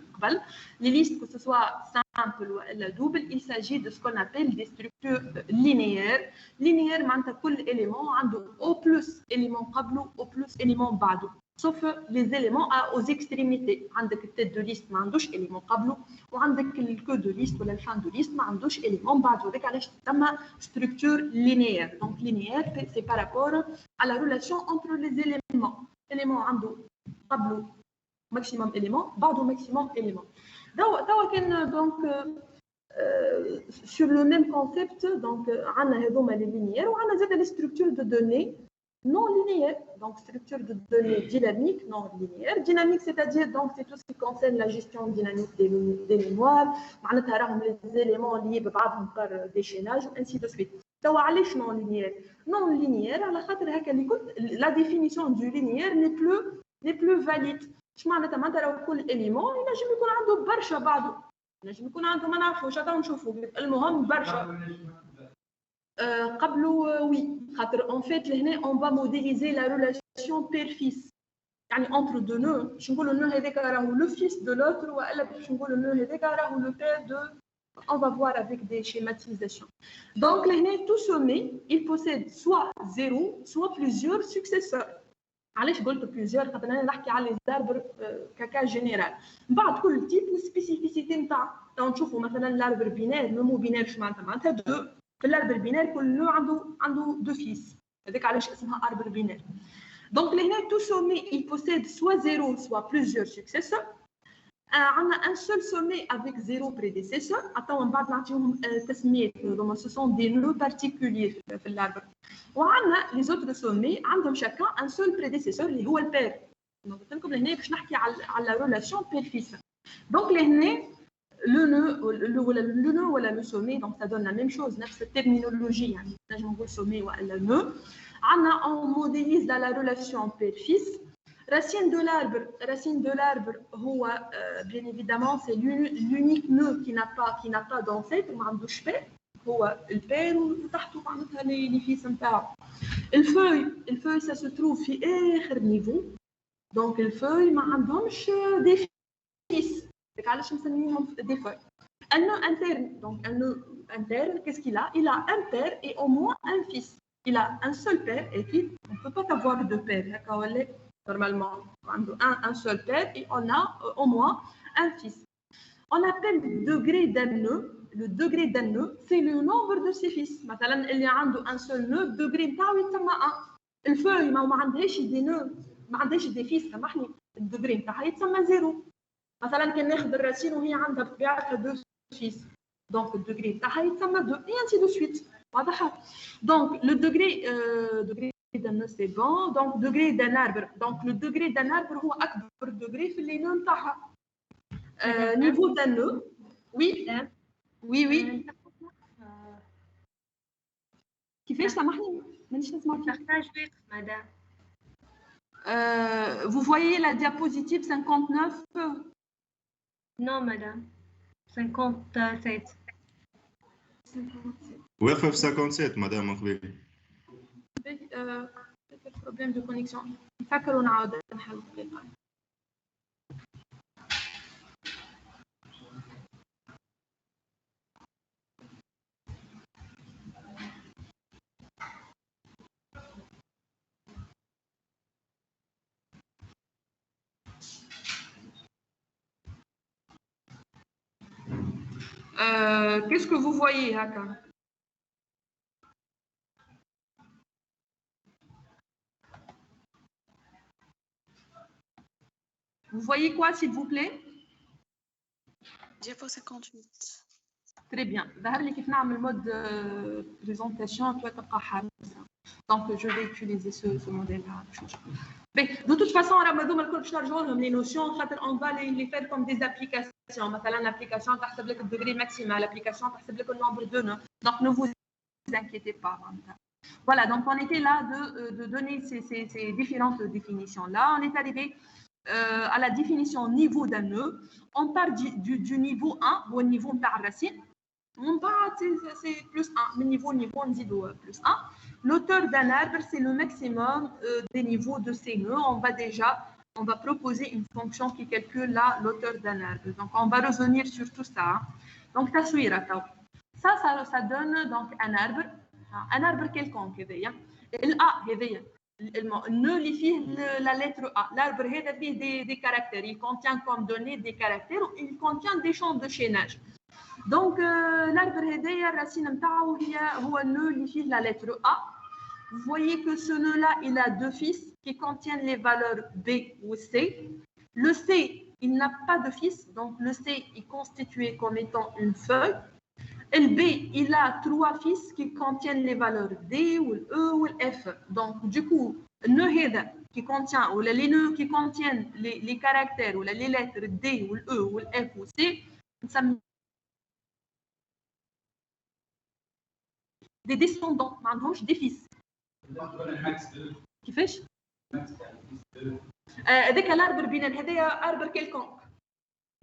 les listes, que ce soit simple ou double, il s'agit de ce qu'on appelle des structures linéaires. Linéaire, كل élément عنده au plus élément قبله au plus élément بعده. Sauf les éléments aux extrémités. عندك التête de liste ما عندوش élément قبله وعندك الكو de liste ولا الفان de liste ما عندوش élément بعده. هذاك علاش تسمى structure linéaire. Donc linéaire, c'est par rapport à la relation entre les éléments. Élément عنده قبله maximum élément, بعده maximum élément. Donc sur le même concept, donc عندنا هذوما les linéaires وعندنا زاد les structures de données non linéaire, donc structure de données dynamique non linéaire. Dynamique, c'est-à-dire donc c'est tout ce qui concerne la gestion dynamique des mémoires, les éléments liés par déchaînage, ainsi de suite. توا علاش non linéaire? Non linéaire على خاطر هكا اللي قلت la définition du linéaire n'est plus valide. اش معناتها؟ معناتها لو كل élément ينجم يكون عنده برشا بعضه، ينجم يكون عنده ما نعرفوش، هذا نشوفوا المهم برشا. Oui, en fait, on va modéliser la relation père-fils. Entre deux nœuds, le fils de l'autre, ou le père de. On va voir avec des schématisations. Donc, tout sommet, il possède soit 0, soit plusieurs successeurs. علاش قلت plusieurs خاطر انا نحكي على les arbres كاكا جينيرال. من بعد كل تيب والسبيسيفيسيتي نتاع. نشوفوا مثلا الاربر بينير مو بينير شو معناتها 2. في الاربر بينير كل نوع عنده 2 فيس. هذاك علاش اسمها اربر بينير. دونك لهنا tout sommet il possède soit 0 soit plusieurs successeurs. عندنا un seul sommet avec 0 prédécesseur. attends من بعد نعطيهم تسميات. donc ce sont des nœuds particuliers في الاربر. وعندنا les autres sommets عندهم chacun un seul prédécesseur اللي هو البير. donc قلت لكم لهنا باش نحكي على la relation père fils. donc لهنا le nœud ou le sommet, donc ça donne la même chose, نفس terminologie, يعني نجم نقول sommet ou le nœud. On modélise la relation père-fils. Racine de l'arbre, bien évidemment, c'est l'unique nœud qui n'a pas d'ancêtre, ما عندوش père. هو البير وتحته معناتها les fils نتاعو. الفeuille ça se trouve في آخر niveau. donc الفeuille ما عندهمش des fils. C'est علاش نسميهم des feuilles. Un nœud interne, donc un nœud interne, qu'est-ce qu'il a? Il a un père et au moins un fils. Il a un seul père et puis on ne peut pas avoir deux pères. Normalement, un seul père et on a au moins un fils. On appelle le degré d'un nœud. Le degré d'un nœud, c'est le nombre de ses fils. مثلا اللي عنده un seul nœud, degré نتاعو يتسمى 1. الفeuille ما عندهاش des nœuds, ما عندهاش des fils، سامحني، الدوغري نتاعها يتسمى 0. مثلا كان ناخذ الراسين وهي عندها بطبيعتها 2 فيس، دونك الدوغري تاعها يتسمى 2 et ainsi de suite. واضحه؟ دونك لو دوغري d'un nœud c'est bon. donc degré d'un arbre. donc le degré d'un arbre هو اكبر دوغري في اللي نو نتاعها. niveau d'un nœud. oui oui كيفاش سامحني مانيش نسمعك. partage vitre madame. Vous voyez la diapositive 59? Non madame. 57. واقفة في 57 مدام قبيل. بروبليم دو كونيكسيون. نفكروا نعاود نحل دقيقة. Qu'est-ce que vous voyez, Haka? Vous voyez quoi, s'il vous plaît? Diapo 58. Très bien. ظهر لي كيف نعمل مود présentation toi تبقى حارسة. Donc je vais utiliser ce modèle-là. De toute façon, راه هذوما الكل باش نرجعوا لهم les notions خاطر on va les faire comme des applications. مثلا l'application تحسب لك le degré maximal, l'application تحسب لك le nombre de nœuds. Donc ne vous inquiétez pas. Voilà, donc on était là de donner ces différentes définitions-là. On est arrivé à la définition niveau d'un nœud. On part du niveau 1 au niveau de la racine. On part, c'est plus 1. Le niveau, on dit plus 1. L'auteur d'un arbre, c'est le maximum des niveaux de ces nœuds. On va proposer une fonction qui calcule l'auteur d'un arbre. Donc, on va revenir sur tout ça. Donc, ça donne donc un arbre quelconque. Le nœud فيه la lettre A. L'arbre هذا فيه des caractères. Il contient comme données des caractères. Il contient des champs de chaînage. Donc l'arbre هذايا الرacine نتاعو هو النœud اللي فيه la lettre A. Vous voyez que ce nœud-là, il a deux fils qui contiennent les valeurs B ou C. Le C, il n'a pas de fils, donc le C est constitué comme étant une feuille. Et le B, il a trois fils qui contiennent les valeurs D ou le E ou le F. Donc, du coup, le nœud qui contient, ou les nœuds qui contiennent les caractères ou les lettres D ou le E ou le F ou C, ça des descendants, des fils. كيفاش؟ هذاك الاربر بينال هذايا اربر كيلكونك.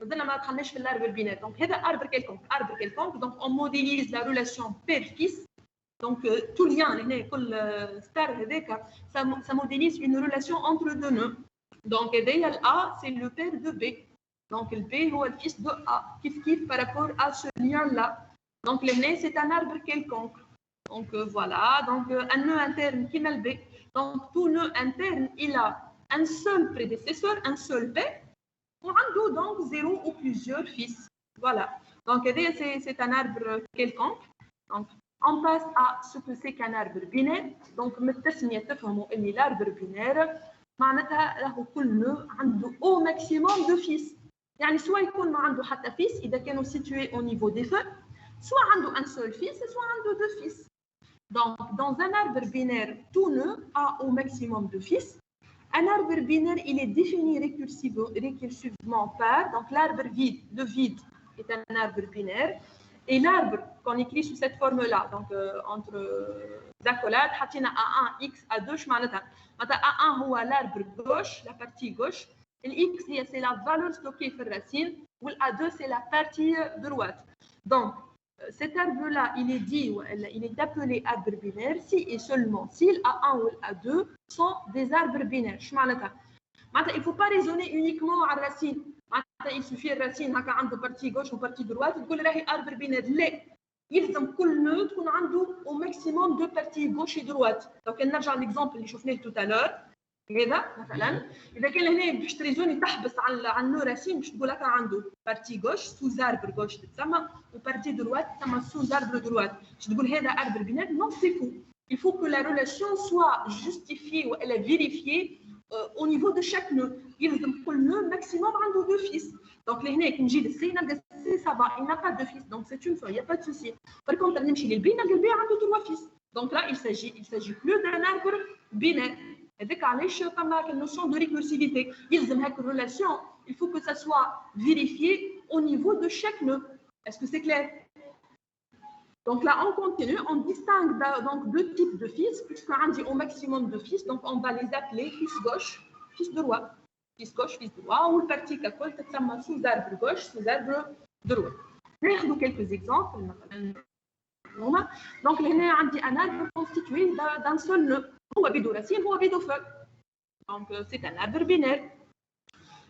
مازلنا ما دخلناش في الاربر بينال، دونك هذا اربر كيلكونك، دونك اون موديليز لا ريلاسيون بير فيس. دونك تو ليان هنا كل ستار هذاك ça modélise une relation entre deux nœuds. دونك هذايا الA c'est le père de B. دونك le B هو le fils de A. كيف par rapport à ce lien là. Donc لهنا c'est un arbre quelconque. Donc voilà, donc un nœud interne qui est le B. Donc tout nœud interne, il a un seul prédécesseur, un seul père. On a donc zéro ou plusieurs fils. Voilà. Donc c'est un arbre quelconque. Donc on passe à ce que c'est qu'un arbre binaire. Donc التسمية تفهموا إن l'arbre binaire معناتها له كل nœud عنده au maximum de fils. يعني soit يكون ما عنده حتى fils إذا كانوا situés au niveau des feuilles, soit عنده un seul fils, soit عنده deux fils. Donc, dans un arbre binaire, tout nœud a au maximum de fils. Un arbre binaire, il est défini récursivement par, donc l'arbre vide, le vide est un arbre binaire. Et l'arbre qu'on écrit sous cette forme-là, donc entre accolades, A1, X, A2, A1 c'est l'arbre gauche, la partie gauche. Et X, c'est la valeur stockée sur la racine, ou A2, c'est la partie droite. Donc, cet arbre-là, il est appelé arbre binaire si et seulement si l'A1 ou l'A2 sont des arbres binaires. Il ne faut pas raisonner uniquement à la racine. Il suffit de la racine, il y a une partie gauche ou une partie droite, il y a un arbre binaire. Il faut que le nœud ait au maximum deux parties gauche et droite. Donc, on a l'exemple que nous avons tout à l'heure. هذا مثلا اذا كان هنا باش تريزوني تحبس على النو راسين باش تقول لك عنده بارتي غوش سوز اربر غوش تسمى وبارتي دروات تسمى سوز اربر دروات باش تقول هذا اربر بينات نو سي فو. Il faut que la relation soit justifiée ou elle est vérifiée au niveau de chaque nœud. يلزم كل nœud maximum عنده deux fils. Donc لهنا كي نجي للسي نلقى السي سافا il n'a pas de fils donc c'est une feuille, il n'y a pas de souci. Par contre نمشي للبي نلقى البي عنده trois fils. Donc là il s'agit plus d'un arbre binaire. هذاك علاش فما النوسيون دو ريكورسيفيتي يلزم هاك الريلاسيون il faut que ça soit vérifié au niveau de chaque nœud. Est-ce que c'est clair? Donc là on continue, on distingue donc deux types de fils puisqu'on dit au maximum de fils, donc on va les appeler fils gauche, fils droit. Fils gauche, fils droit ou le parti ككل تتسمى sous arbre gauche, sous arbre droit. ناخذ quelques exemples مثلا هما دونك لهنا عندي ان arbre constitué d'un seul nœud هو بيدو راسين هو بيدو فوق دونك سي ان arbre binaire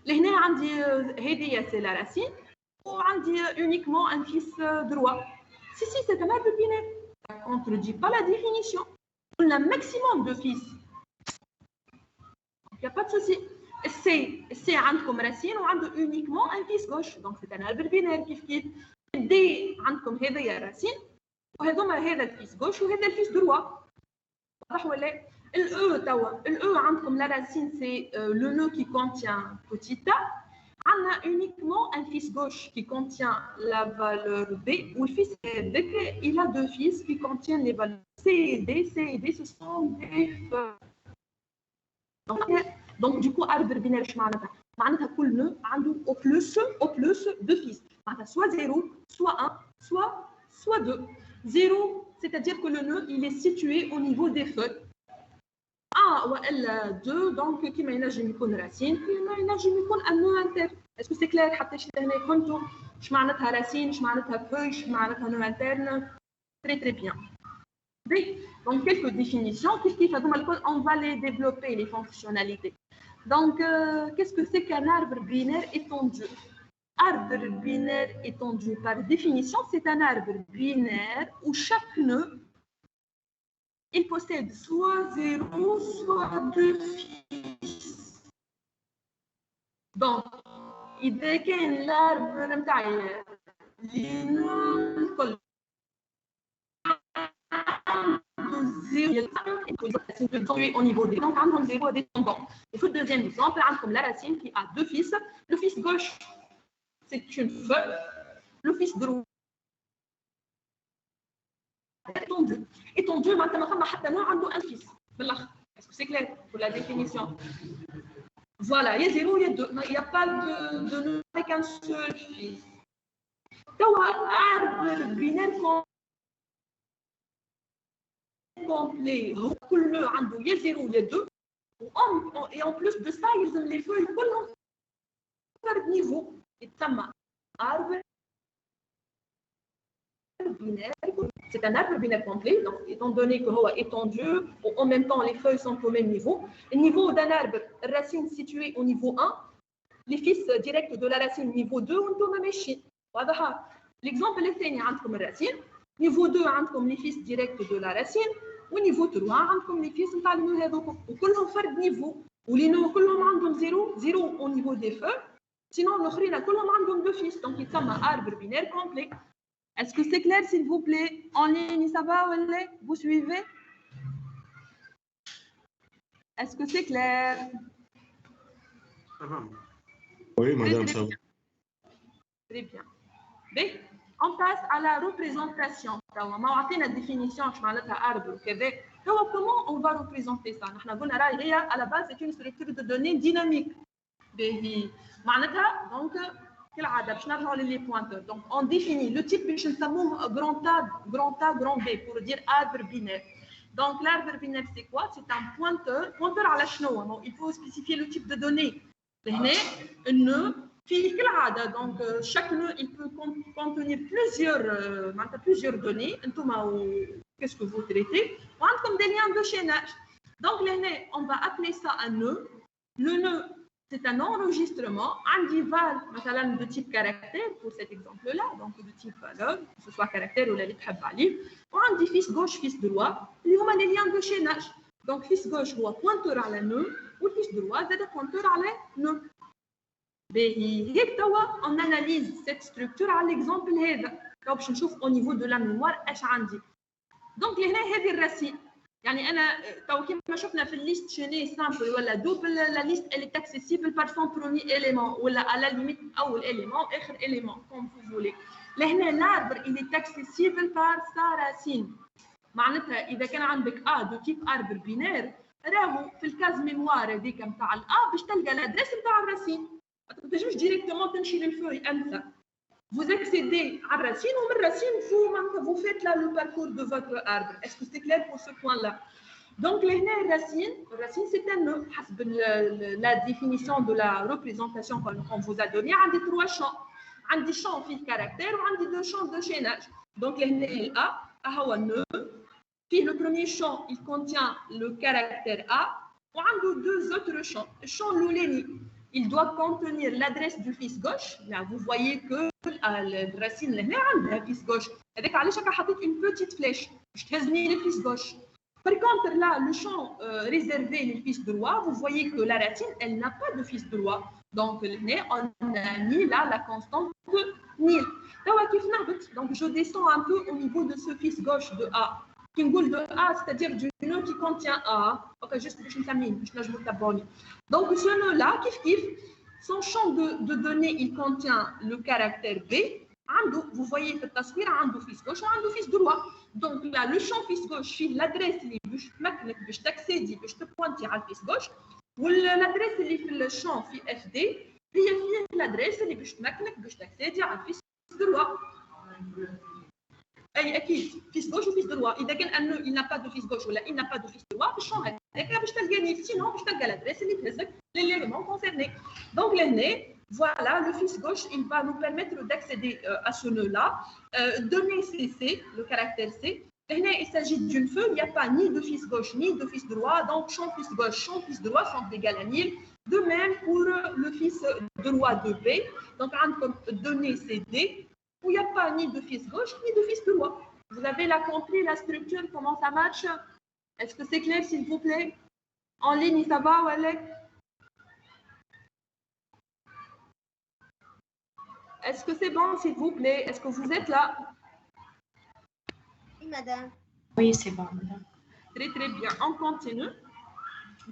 لهنا عندي هذه سي لا راسين وعندي uniquement un fils droit si c'est un arbre binaire ça ne contredit pas la définition on a un maximum de fils il n'y a pas de souci c'est عندكم راسين وعنده uniquement un fils gauche donc c'est un arbre binaire كيف دي عندكم هذه راسين وهذوما هذا الفيس غوش وهذا الفيس دروا واضح ولا الاو توا الاو عندكم لا راسين سي لو نو كي كونتيان بوتيتا عندنا uniquement un fils gauche qui contient la valeur b والفيس هذاك il a deux fils qui contiennent les valeurs c et d ce sont des donc du coup arbre binaire ايش معناتها كل نو عنده au plus deux fils معناتها soit 0 soit 1 soit 2 0 c'est-à-dire que le nœud il est situé au niveau des feuilles 1 ou 2 donc كما ينجم يكون راسين كما ينجم يكون un nœud interne est-ce que c'est clair حتى شي هنا فهمتوا ايش معناتها راسين ايش معناتها فeuille ايش معناتها nœud interne très bien donc quelques définitions كيف هذوما الكل on va les développer les fonctionnalités donc qu'est-ce que c'est qu'un arbre binaire étendu arbre binaire étendu, par définition, c'est un arbre binaire où chaque nœud, il possède soit 0, soit 2 fils. Donc, إذا كان l'arbre نتاعي الكل au niveau des donc عندهم 0 descendant. Et pour le deuxième exemple, عندكم la racine qui a deux fils, le fils gauche c'est une feuille, le fils droit étendu maintenant حتى نوع عنده un fils بالآخر. Est-ce que c'est clair pour la définition? Voilà, il y a 0, il y a 2, il n'y a pas de nœud avec un seul fils. توا arbre binaire complet كل nœud عنده il y a 0 il y a 2 et en plus de ça يلزم les feuilles كلهم فرد niveau يتسمى arbre binaire. C'est un arbre binaire complet, donc étant donné que هو étendu, en même temps les feuilles sont au même niveau. Le niveau d'un arbre, racine située au niveau 1, les fils directs de la racine niveau 2 وانتم ماشيين. واضحة؟ L'exemple الثاني عندكم الرacine, niveau 2 عندكم les fils directs de la racine, ونيفو 3 عندكم les fils نتاع النو هذوك وكلهم فرد نيفو ولي نو كلهم عندهم 0 au niveau des feuilles. Sinon, l'autre, كلهم عندهم deux fils, donc il s'appelle arbre binaire complet. Est-ce que c'est clair, s'il vous plaît? En ligne, ça va ou non? Vous suivez? Est-ce que c'est clair? Oui, madame, ça va. Très bien. Mais, on passe à la représentation. ما عطينا définition ايش معناتها arbre وكذا. Comment on va représenter ça? نحن قلنا راهي هي à la base c'est une structure de données dynamique. باهي معناتها دونك كالعاده باش نرجعوا للي بوينتور دونك اون ديفيني لو تيب باش نسموه grand B pour dire arbre binaire. Donc l'arbre binaire c'est quoi? C'est un pointeur على شنو؟ il faut spécifier le type de données. هنا النœud فيه كالعاده donc chaque nœud il peut contenir plusieurs données انتوما qu'est-ce que vous traitez وعندكم des liens de chaînage. Donc لهنا on va appeler ça un nœud. Le nœud c'est un enregistrement individuel, de type caractère, pour cet exemple-là, donc de type valeur, que ce soit caractère ou la lettre valide. On dit fils gauche, fils droit, il y a les liens de chaînage. Donc fils gauche هو pointeur à la nœud, ou fils droit c'est pointeur à la nœud. On analyse cette structure à l'exemple هذا. باش نشوف au niveau de la mémoire ايش عندي. Donc هنا هذه الرacine. يعني انا تو كيما شفنا في الليست شيني سامبل ولا دوبل لا ليست elle est accessible par son premier élément ولا à la limite اول élément اخر élément comme vous voulez. لهنا l'arbre il est accessible par sa racine. معناتها اذا كان عندك دو تيب arbre binaire راهو في الكاز ميموار هذيك نتاع باش تلقى الادريس نتاع الراسين. ما تنجمش ديريكتومون تمشي للفوي انت. Vous accédez à racine ou racine, vous faites là le parcours de votre arbre. Est-ce que c'est clair pour ce point-là? Donc, racine c'est un nœud. La définition de la représentation qu'on vous a donnée, il y a 3 champs. عندي champ فيه caractère وعندي deux champs de chaînage. Donc لهنا ال A هو nœud. Puis le premier champ il contient le caractère A وعنده deux autres champs. Le champ l'ouleni il doit contenir l'adresse du fils gauche. Là vous voyez que الرacine لهنا عندها fils gauche. هذاك علاش هكا حطيت une petite flèche باش تهزني le fils gauche. Par contre, là, le champ réservé les fils droit, vous voyez que la racine, elle n'a pas de fils droit. Donc, on a mis là la constante de nil. Donc, je descends un peu au niveau de ce fils gauche de A. Qui de A, c'est-à-dire du nœud qui contient A. Ok, juste pour que je me donc, ce nœud-là, son champ de données, il contient le caractère B. Vous voyez que le fils gauche et le fils droit. Donc là, le champ fils gauche, c'est l'adresse qui est accéder, qui te pointer à le fils gauche. Ou l'adresse qui est le champ FD, c'est l'adresse qui est accéder à le fils droit. Fils gauche ou fils droit. Il n'a pas de fils gauche ou il n'a pas de fils droit, le champ est sinon, l'adresse qui est l'élément concerné. Donc l'année, voilà, le fils gauche, il va nous permettre d'accéder à ce nœud-là. Donner CC, le caractère C. Il s'agit d'une feuille, il n'y a pas ni de fils gauche ni de fils droit. Donc, champ fils gauche, champ fils droit sont égales à nil. De même pour le fils droit de B. Donc, comme donner CD, où il n'y a pas ni de fils gauche ni de fils droit. Vous avez là compris la structure, comment ça marche? Est-ce que c'est clair, s'il vous plaît? En ligne, ça va, Walek? Est-ce que c'est bon, s'il vous plaît? Est-ce que vous êtes là? Oui, madame. Oui, c'est bon, madame. Très, très bien. On continue.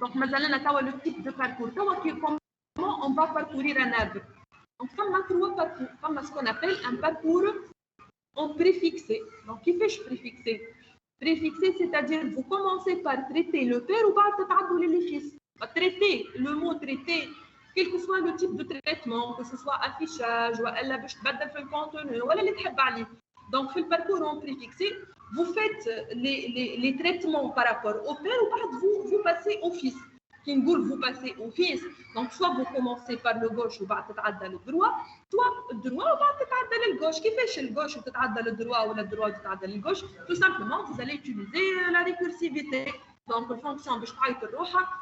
Donc, maintenant, on a le type de parcours. Comment on va parcourir un arbre? Donc, on a trois parcours. On a ce qu'on appelle un parcours en préfixé. Donc, qui fait préfixé? Préfixé, c'est-à-dire vous commencez par traiter le père ou par traiter les fils. Traiter, le mot traiter, quel que soit le type de traitement, que ce soit affichage, ou le contenu, ou les donc, dans le parcours en préfixé, vous faites les traitements par rapport au père ou vous passez au fils. Vous passez au fils. Donc, soit vous commencez par le gauche ou le droit, soit le droit ou le gauche. Qui fait chez le gauche ou le droit ou le droit ou le gauche? Tout simplement, vous allez utiliser la récursivité. Donc, en fonction de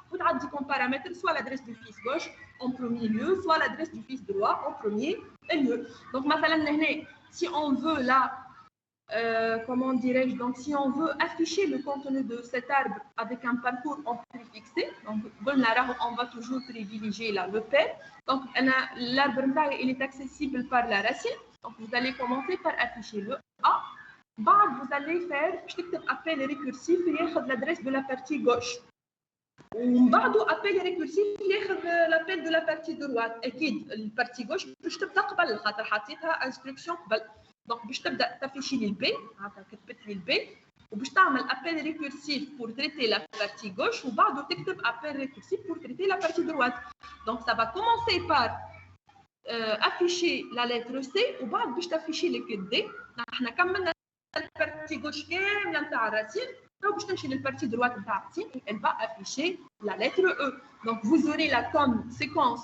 vous avez comme paramètre soit l'adresse du fils gauche en premier lieu, soit l'adresse du fils droit en premier lieu. Donc, si on veut là, comment dirais-je, donc si on veut afficher le contenu de cet arbre avec un parcours en préfixé, donc on va toujours privilégier là le père. Donc, l'arbre il est accessible par la racine. Donc, vous allez commencer par afficher le A. Vous allez faire appel récursif et l'adresse de la partie gauche. وبعد appel récursif ياخذ l'appel de la partie droite. اكيد البارتي غوش باش تبدا قبل خاطر حطيتها انستركسيون قبل. دونك باش تبدا تافيشي لي البي، كتبت لي البي وباش تعمل appel récursif pour traiter la partie gauche وبعده تكتب appel récursif pour traiter la partie droite. Donc ça va commencer par afficher la lettre C وبعد باش تافيشي لك الدي. احنا كملنا البارتي غوش كامله نتاع الرacine. Donc, je vais la partie droite de la racine et elle va afficher la lettre E. Donc, vous aurez là comme séquence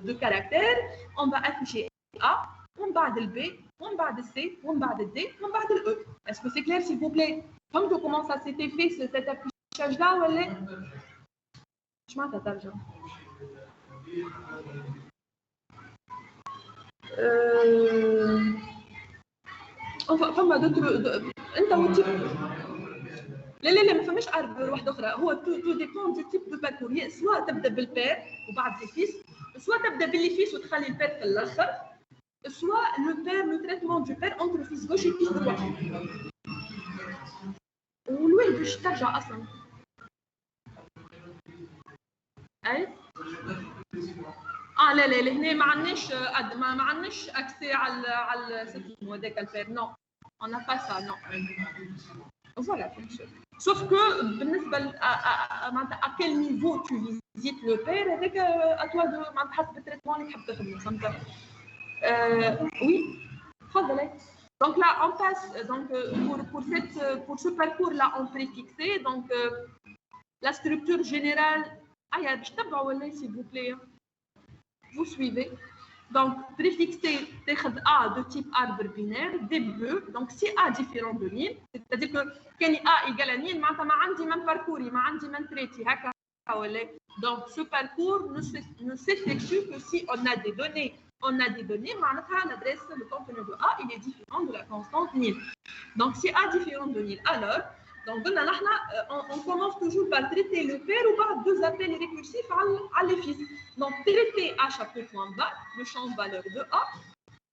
de caractères. On va afficher A, on va le B, on va le C, on va le D, on va le E. Est-ce que c'est clair, s'il vous plaît? Comme comment ça s'était fait, cet affichage-là, ou elle est... Je m'en attends, enfin, d'autres... لا ما فماش اربر واحده اخرى. هو تو ديبون دو تيب دو باركور. سوا تبدا بالبير وبعد لي فيس، سوا تبدا باللي فيس وتخلي البير في الاخر، سوا لو بير لو تريتمون دو بير انتر فيس غوش و فيس دروات. والوين باش ترجع اصلا؟ اي لا هنا ما عندناش اكسي على سيستم هذاك البير. نو on n'a pas ça, non. Voilà, bien sûr. Sauf que, à quel niveau tu visites le père, avec à toi de le traitement que tu as. Oui, donc là, on passe donc, pour ce parcours-là en préfixé. Donc, la structure générale, s'il vous plaît, vous suivez. Donc, préfixé A de type arbre binaire, début, donc si A différent de ligne, c'est-à-dire que quand A égale à ligne, je n'ai même parcours, je n'ai même traité. Donc, ce parcours ne s'effectue que si on a des données. On a des données, l'adresse, le contenu de A, il est différent de la constante ligne. Donc, si A différent de ligne, alors, donc, on commence toujours par traiter le pair ou par deux appels récursifs à l'effice. Donc, traiter à chaque point bas, le champ de valeur de A.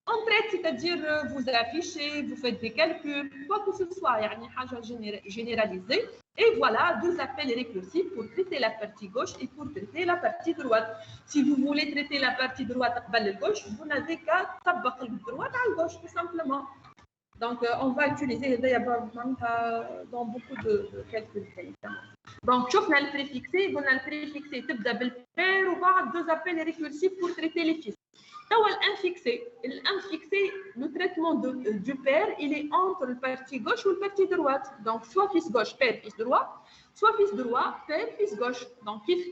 On traite, c'est-à-dire vous affichez, vous faites des calculs, quoi que ce soit, il y a une chose généralisée. Et voilà, deux appels récursifs pour traiter la partie gauche et pour traiter la partie droite. Si vous voulez traiter la partie droite à la gauche, vous n'avez qu'à tabac la droite à la gauche, tout simplement. Donc, on va utiliser dans beaucoup de calculs. Donc, on a le préfixé, تبدأ بالpair ou par deux appels récursifs pour traiter les fils. L'infixé, le traitement du pair, il est entre le partie gauche ou le partie droite. Donc, soit fils gauche, pair, fils droit, soit fils droit, pair, fils gauche. Donc, kiff,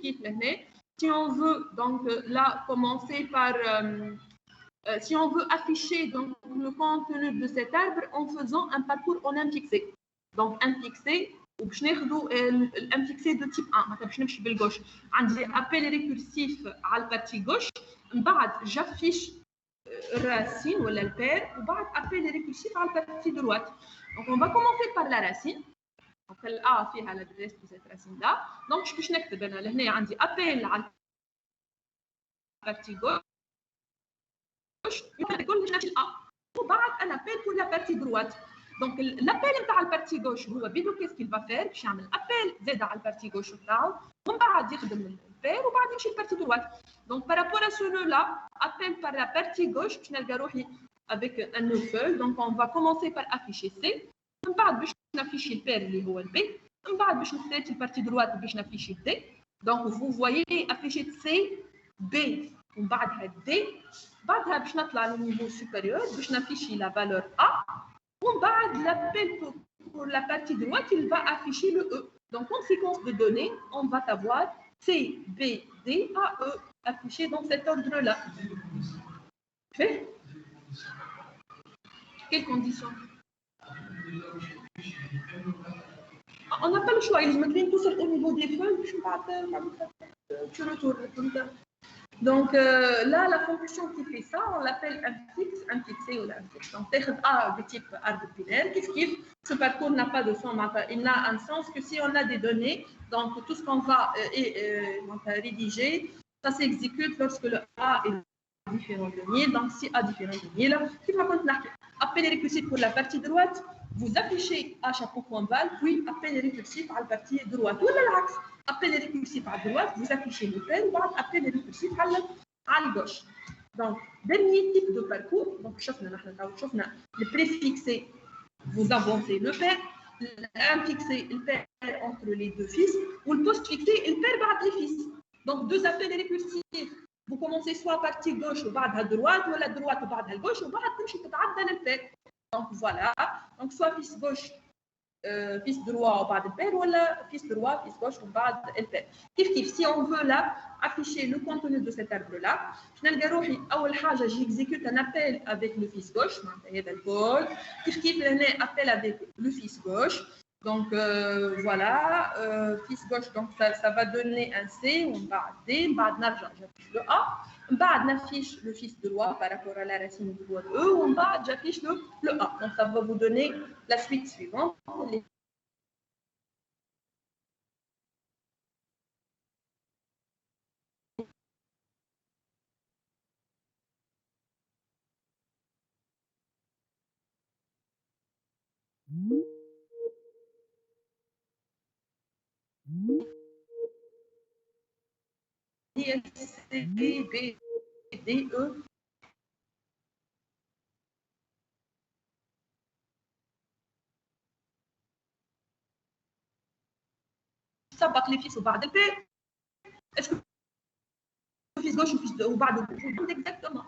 si on veut, donc là, commencer par... si on veut afficher donc, le contenu de cet arbre en faisant un parcours en infixé. Donc, infixé, وباش ناخذوا الانفيكسي دو تيب 1 مثلا باش نمشي بالغوش عندي ابل ريكورسيف على البارتي غوش من بعد جافيش الراسين ولا البير وبعد ابل ريكورسيف على البارتي دروات. دونك اون با كومونسي بار لا راسين دونك الا فيها لادريس دو سيت راسين لا دونك باش نكتب انا لهنا عندي ابل على البارتي غوش يكون نفس الأ وبعد انا ابل pour la partie droite. Donc l'appel نتاع البارتي غوش هو بدو كيس كيل با فير باش يعمل ابل زاد على البارتي غوش نتاعو ومن بعد يخدم البير وبعد يمشي البارتي دروات. Donc par rapport à ce nœud là appel par la partie gauche باش نلقى روحي avec un nœud feuille. Donc on va commencer par afficher C من بعد باش نافيشي البير اللي هو البي من بعد باش نختار البارتي دروات باش نافيشي دي. Donc vous voyez afficher C B ومن بعدها دي بعدها باش نطلع للنيفو سوبيريور باش نافيشي لا فالور A. On va l'appel pour la partie droite, il va afficher le E. Donc, en séquence de données, on va avoir C, B, D, A, E affichés dans cet ordre-là. Fait? Quelles conditions? On n'a pas le choix. Ils mettent tout ça au niveau des feuilles. Je ne sais pas. Tu retournes. Donc là, la fonction qui fait ça, on l'appelle infixé ou l'infixe. Donc, A de type arbre binaire, ce parcours n'a pas de sens, il n'a un sens que si on a des données, donc tout ce qu'on va rédiger, ça s'exécute lorsque le A est différent de nil. Donc, si A différent de nil, qui va contenir appel récursif pour la partie droite, vous affichez à chaque point val, puis appel récursif à la partie droite. Ou l'axe. Appel récursif à droite, vous affichez le pair, ou appel récursif à la gauche. Donc, dernier type de parcours, donc, le préfixé, vous avancez le pair, l'infixé, le pair entre les deux fils, ou le postfixé, le pair par les fils. Donc, deux appels récursifs. Vous commencez soit à partie gauche, ou à droite, ou à la droite, ou à la gauche, ou à la pair. Donc, voilà. Donc, soit fils gauche, fils droit وبعد البير ولا fils droit fils gauche وبعد البير. كيف si on veut là afficher le contenu de cet arbre là نلقى روحي اول حاجه j'exécute un appel avec le fils gauche معناتها هذا الكود كيف لهنا appel avec le fils gauche. Donc voilà fils gauche donc ça va donner un C ومن بعد D من بعد نرجع j'affiche le A من بعد نaffiche le fils droit par rapport à la racine du droit de E ومن بعد j'affiche le A. Donc ça va vous donner la suite suivante. C, B, D, E. سبق لي فيس وبعد البي اسكو فيس غوش وفيس وبعد اكزاكتومون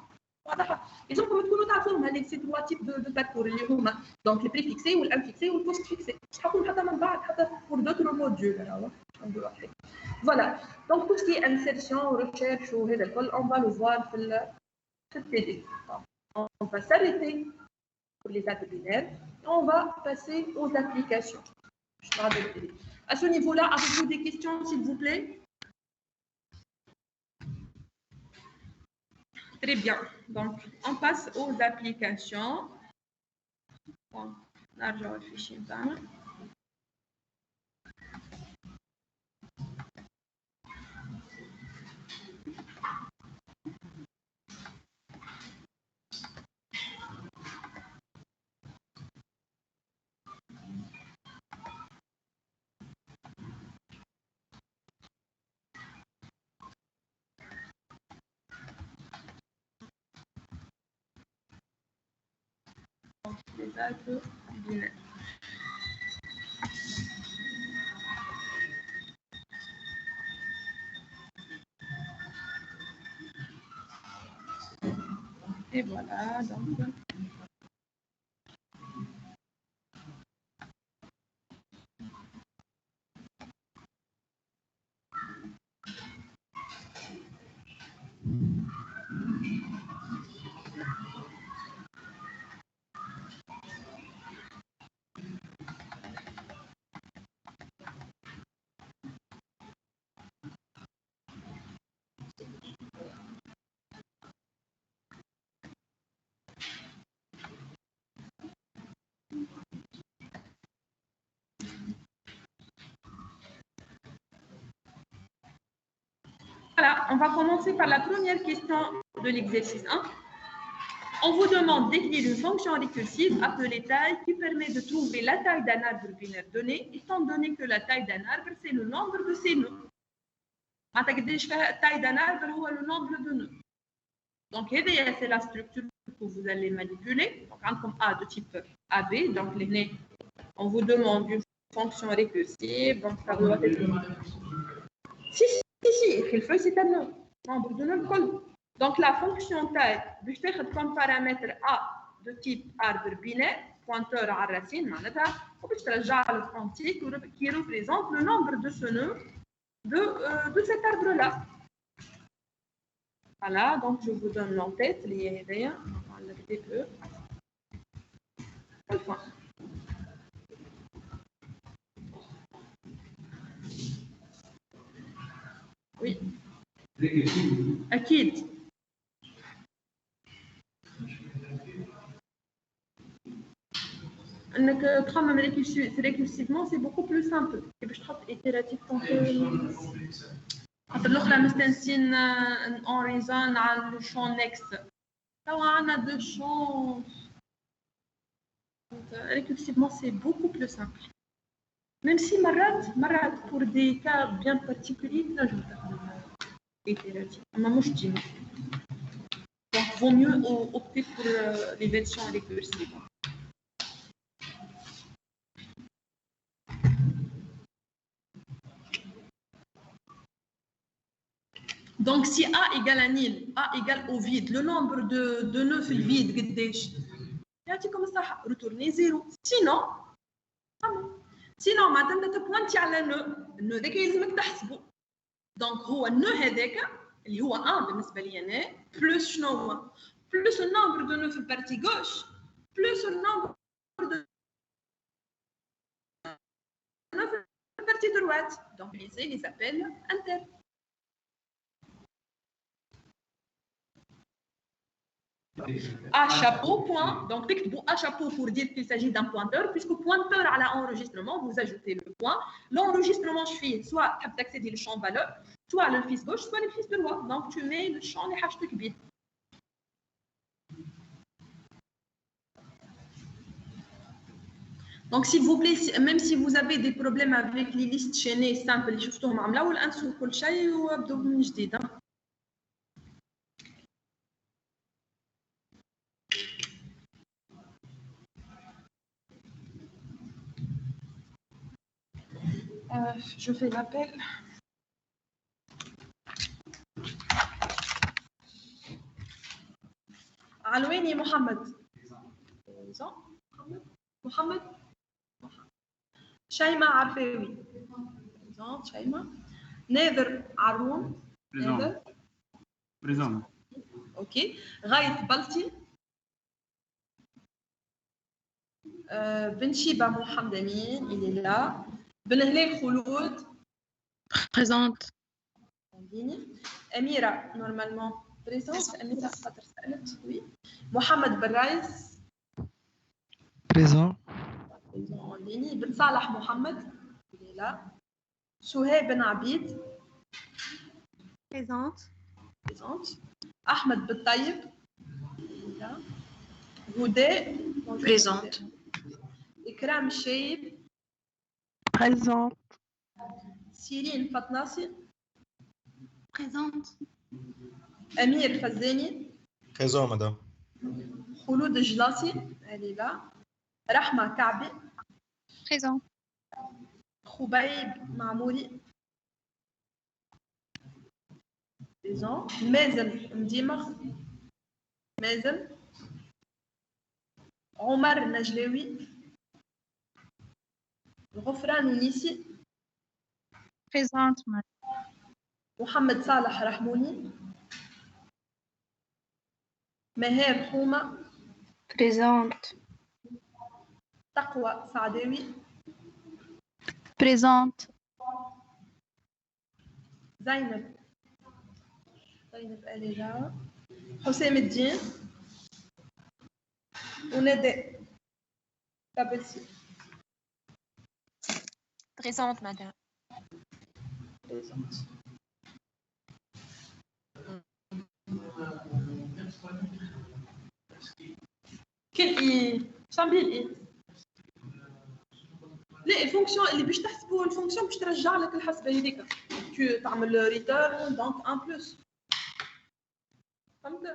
واضحه. لازمكم تكونوا تعرفوهم هذيك سي تروا تيب دو باركور اللي هما دونك لي بريفيكسي والانفيكسي والبوست فيكسي مش حكون حتى من بعد حتى بور دوتر موديول راهو نديرو عليه. فوالا دونك tout ce qui est insertion recherche وهذا الكل on va le voir في TD. On va s'arrêter pour les dates binaires et on va passer aux applications. Je parle de TD. À ce niveau-là, avez-vous des questions, s'il vous plaît? Très bien. Donc, on passe aux applications. Bon, là, je réfléchis un peu. Les dates binaires. Et voilà, donc. Voilà, on va commencer par la première question de l'exercice 1. On vous demande d'écrire une fonction récursive appelée taille qui permet de trouver la taille d'un arbre binaire donné, étant donné que la taille d'un arbre, c'est le nombre de ses nœuds. La taille d'un arbre, c'est le nombre de nœuds. Donc, c'est la structure que vous allez manipuler. Donc, comme A de type AB, donc on vous demande une fonction récursive. Donc, ça doit être. Si, il faut c'est un nombre de nœuds. Donc, la fonction taille, je vais faire comme paramètre A de type arbre binaire, pointeur à racine, je vais le quantique qui représente le nombre de ce nœud de cet arbre-là. Voilà, donc je vous donne l'entête, les rien, on va enlever le. Enfin. Oui. أكيد. انك تخمم récursivement c'est beaucoup plus simple باش تحط itératif خاطر الاخرى مستانسين اون ريزون على الشون نيكست توا عندنا دو شون récursivement c'est beaucoup plus simple même si مرات pour des cas bien particuliers نجم تخدم itératif اما مش ديما donc vaut mieux opter pour les versions récursives. Donc, si A égale à nil, A égale au vide, le nombre de nœuds في الvide قداش؟ يعطيكم الصحة retournez 0. Sinon معناتها انت تبوانتي على النو هذاك يلزمك تحسبه. Donc هو النو هذاك اللي هو 1 بالنسبة لي أنا بلس شنو هو؟ بلس النمبر دو نو في البارتي غوش بلس النمبر دو نو في البارتي دروات. Donc les appels inter. A chapeau, point. Donc, A chapeau pour dire qu'il s'agit d'un pointeur, puisque pointeur à l'enregistrement, vous ajoutez le point. L'enregistrement, je fais soit d'accéder le champ valeur, soit le fils gauche, soit le fils droit. Donc, tu mets le champ les hashtag bit. Donc, s'il vous plaît, même si vous avez des problèmes avec les listes chaînées simples, je vous montre là où l'un كل شيء وابدأ من جديد. Je fais l'appel. علواني محمد. محمد. شيماء عرفاوي. شيماء. ناذر عروم. ناذر. بريزون. اوكي. غاية بلتي. بن شيبة محمد أمين il est là. بن هلال خلود Présente. أميرة نورمالمون بريزونت. أميرة خاطر سألت. وي. محمد بن رايس Présent. بن صالح محمد il est là. سهيب بن عبيد Présente. أحمد بالطيب هدى Présente. إكرام الشايب Présent. سيرين فطناسي Présente. أمير فزاني Présent, madame. خلود الجلاصي elle est là. رحمة كعبي Présent. خبيب معموري مازن مديمغ مازن عمر النجلاوي غفران ونيسي Présente. محمد صالح رحموني مهاب حومة Présente. تقوى سعداوي Présente. زينب elle est là. حسام الدين وندى كابلسي. Présente, madame. كل ايه شامبيل ايه لا الفونكسيون اللي باش تحسبوا الفونكسيون باش ترجع لك الحسبه هذيك تو تعمل ريتيرن دونك ان بلس فهمت.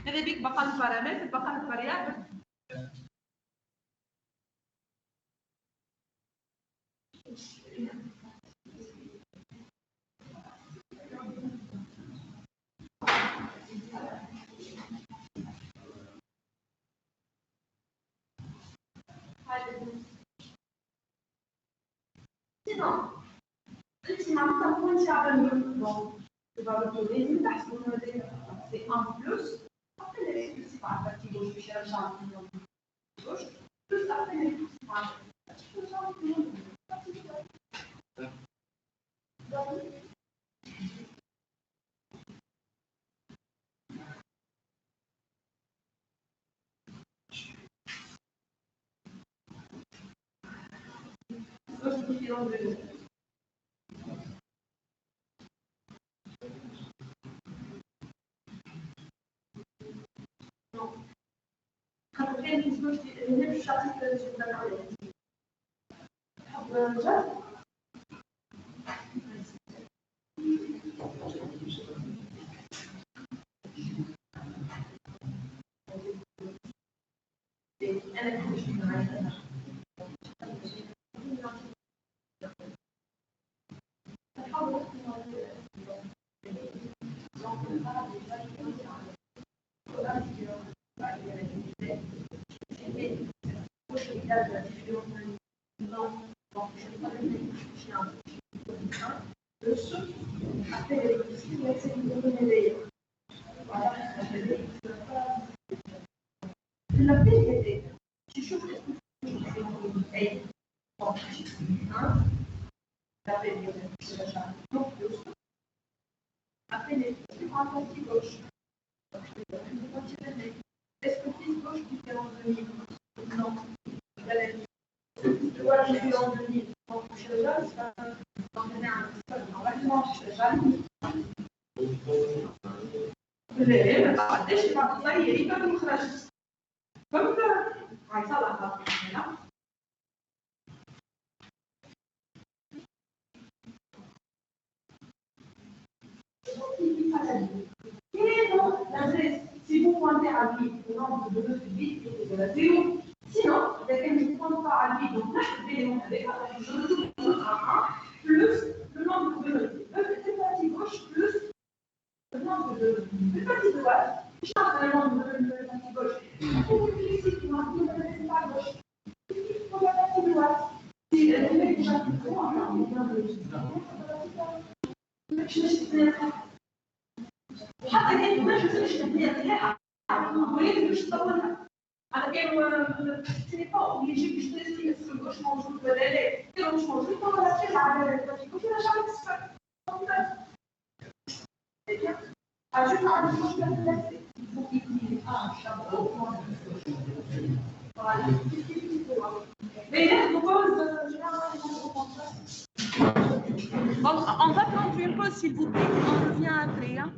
هذا بيك بقى البارامتر بقى الفاريابل. Sinon, si maintenant on tient à bon, tu vas retrouver une tâche pour nous dire c'est en plus. Après les plus par la partie gauche, je cherche un peu gauche. Plus après les plus par la partie gauche. Si vous pointez à lui, le nombre de nœuds publics est de la 0. Sinon, il y a quelqu'un qui ne pointe pas à lui, donc là, je vais démontrer avec plus le nombre de nœuds. Le parti gauche plus le nombre de le parti droite. Je change le nombre de le parti gauche. Pour que ici, tu m'as dit, c'est pas gauche. Pour la partie droite. Si elle est déjà plus grand, on vient de je me suis fait ولكن باش تطولها هذا كان سي با اوبليجي باش تنسي اسكو واش موجود ولا لا كان مش موجود ولا ترجع على التطبيق وترجع للصفر Ajoute un bouche comme ça, il faut qu'il y ait un chapeau. Voilà. Mais là, je propose, on va prendre une pause, s'il vous plaît. On revient après. Hein.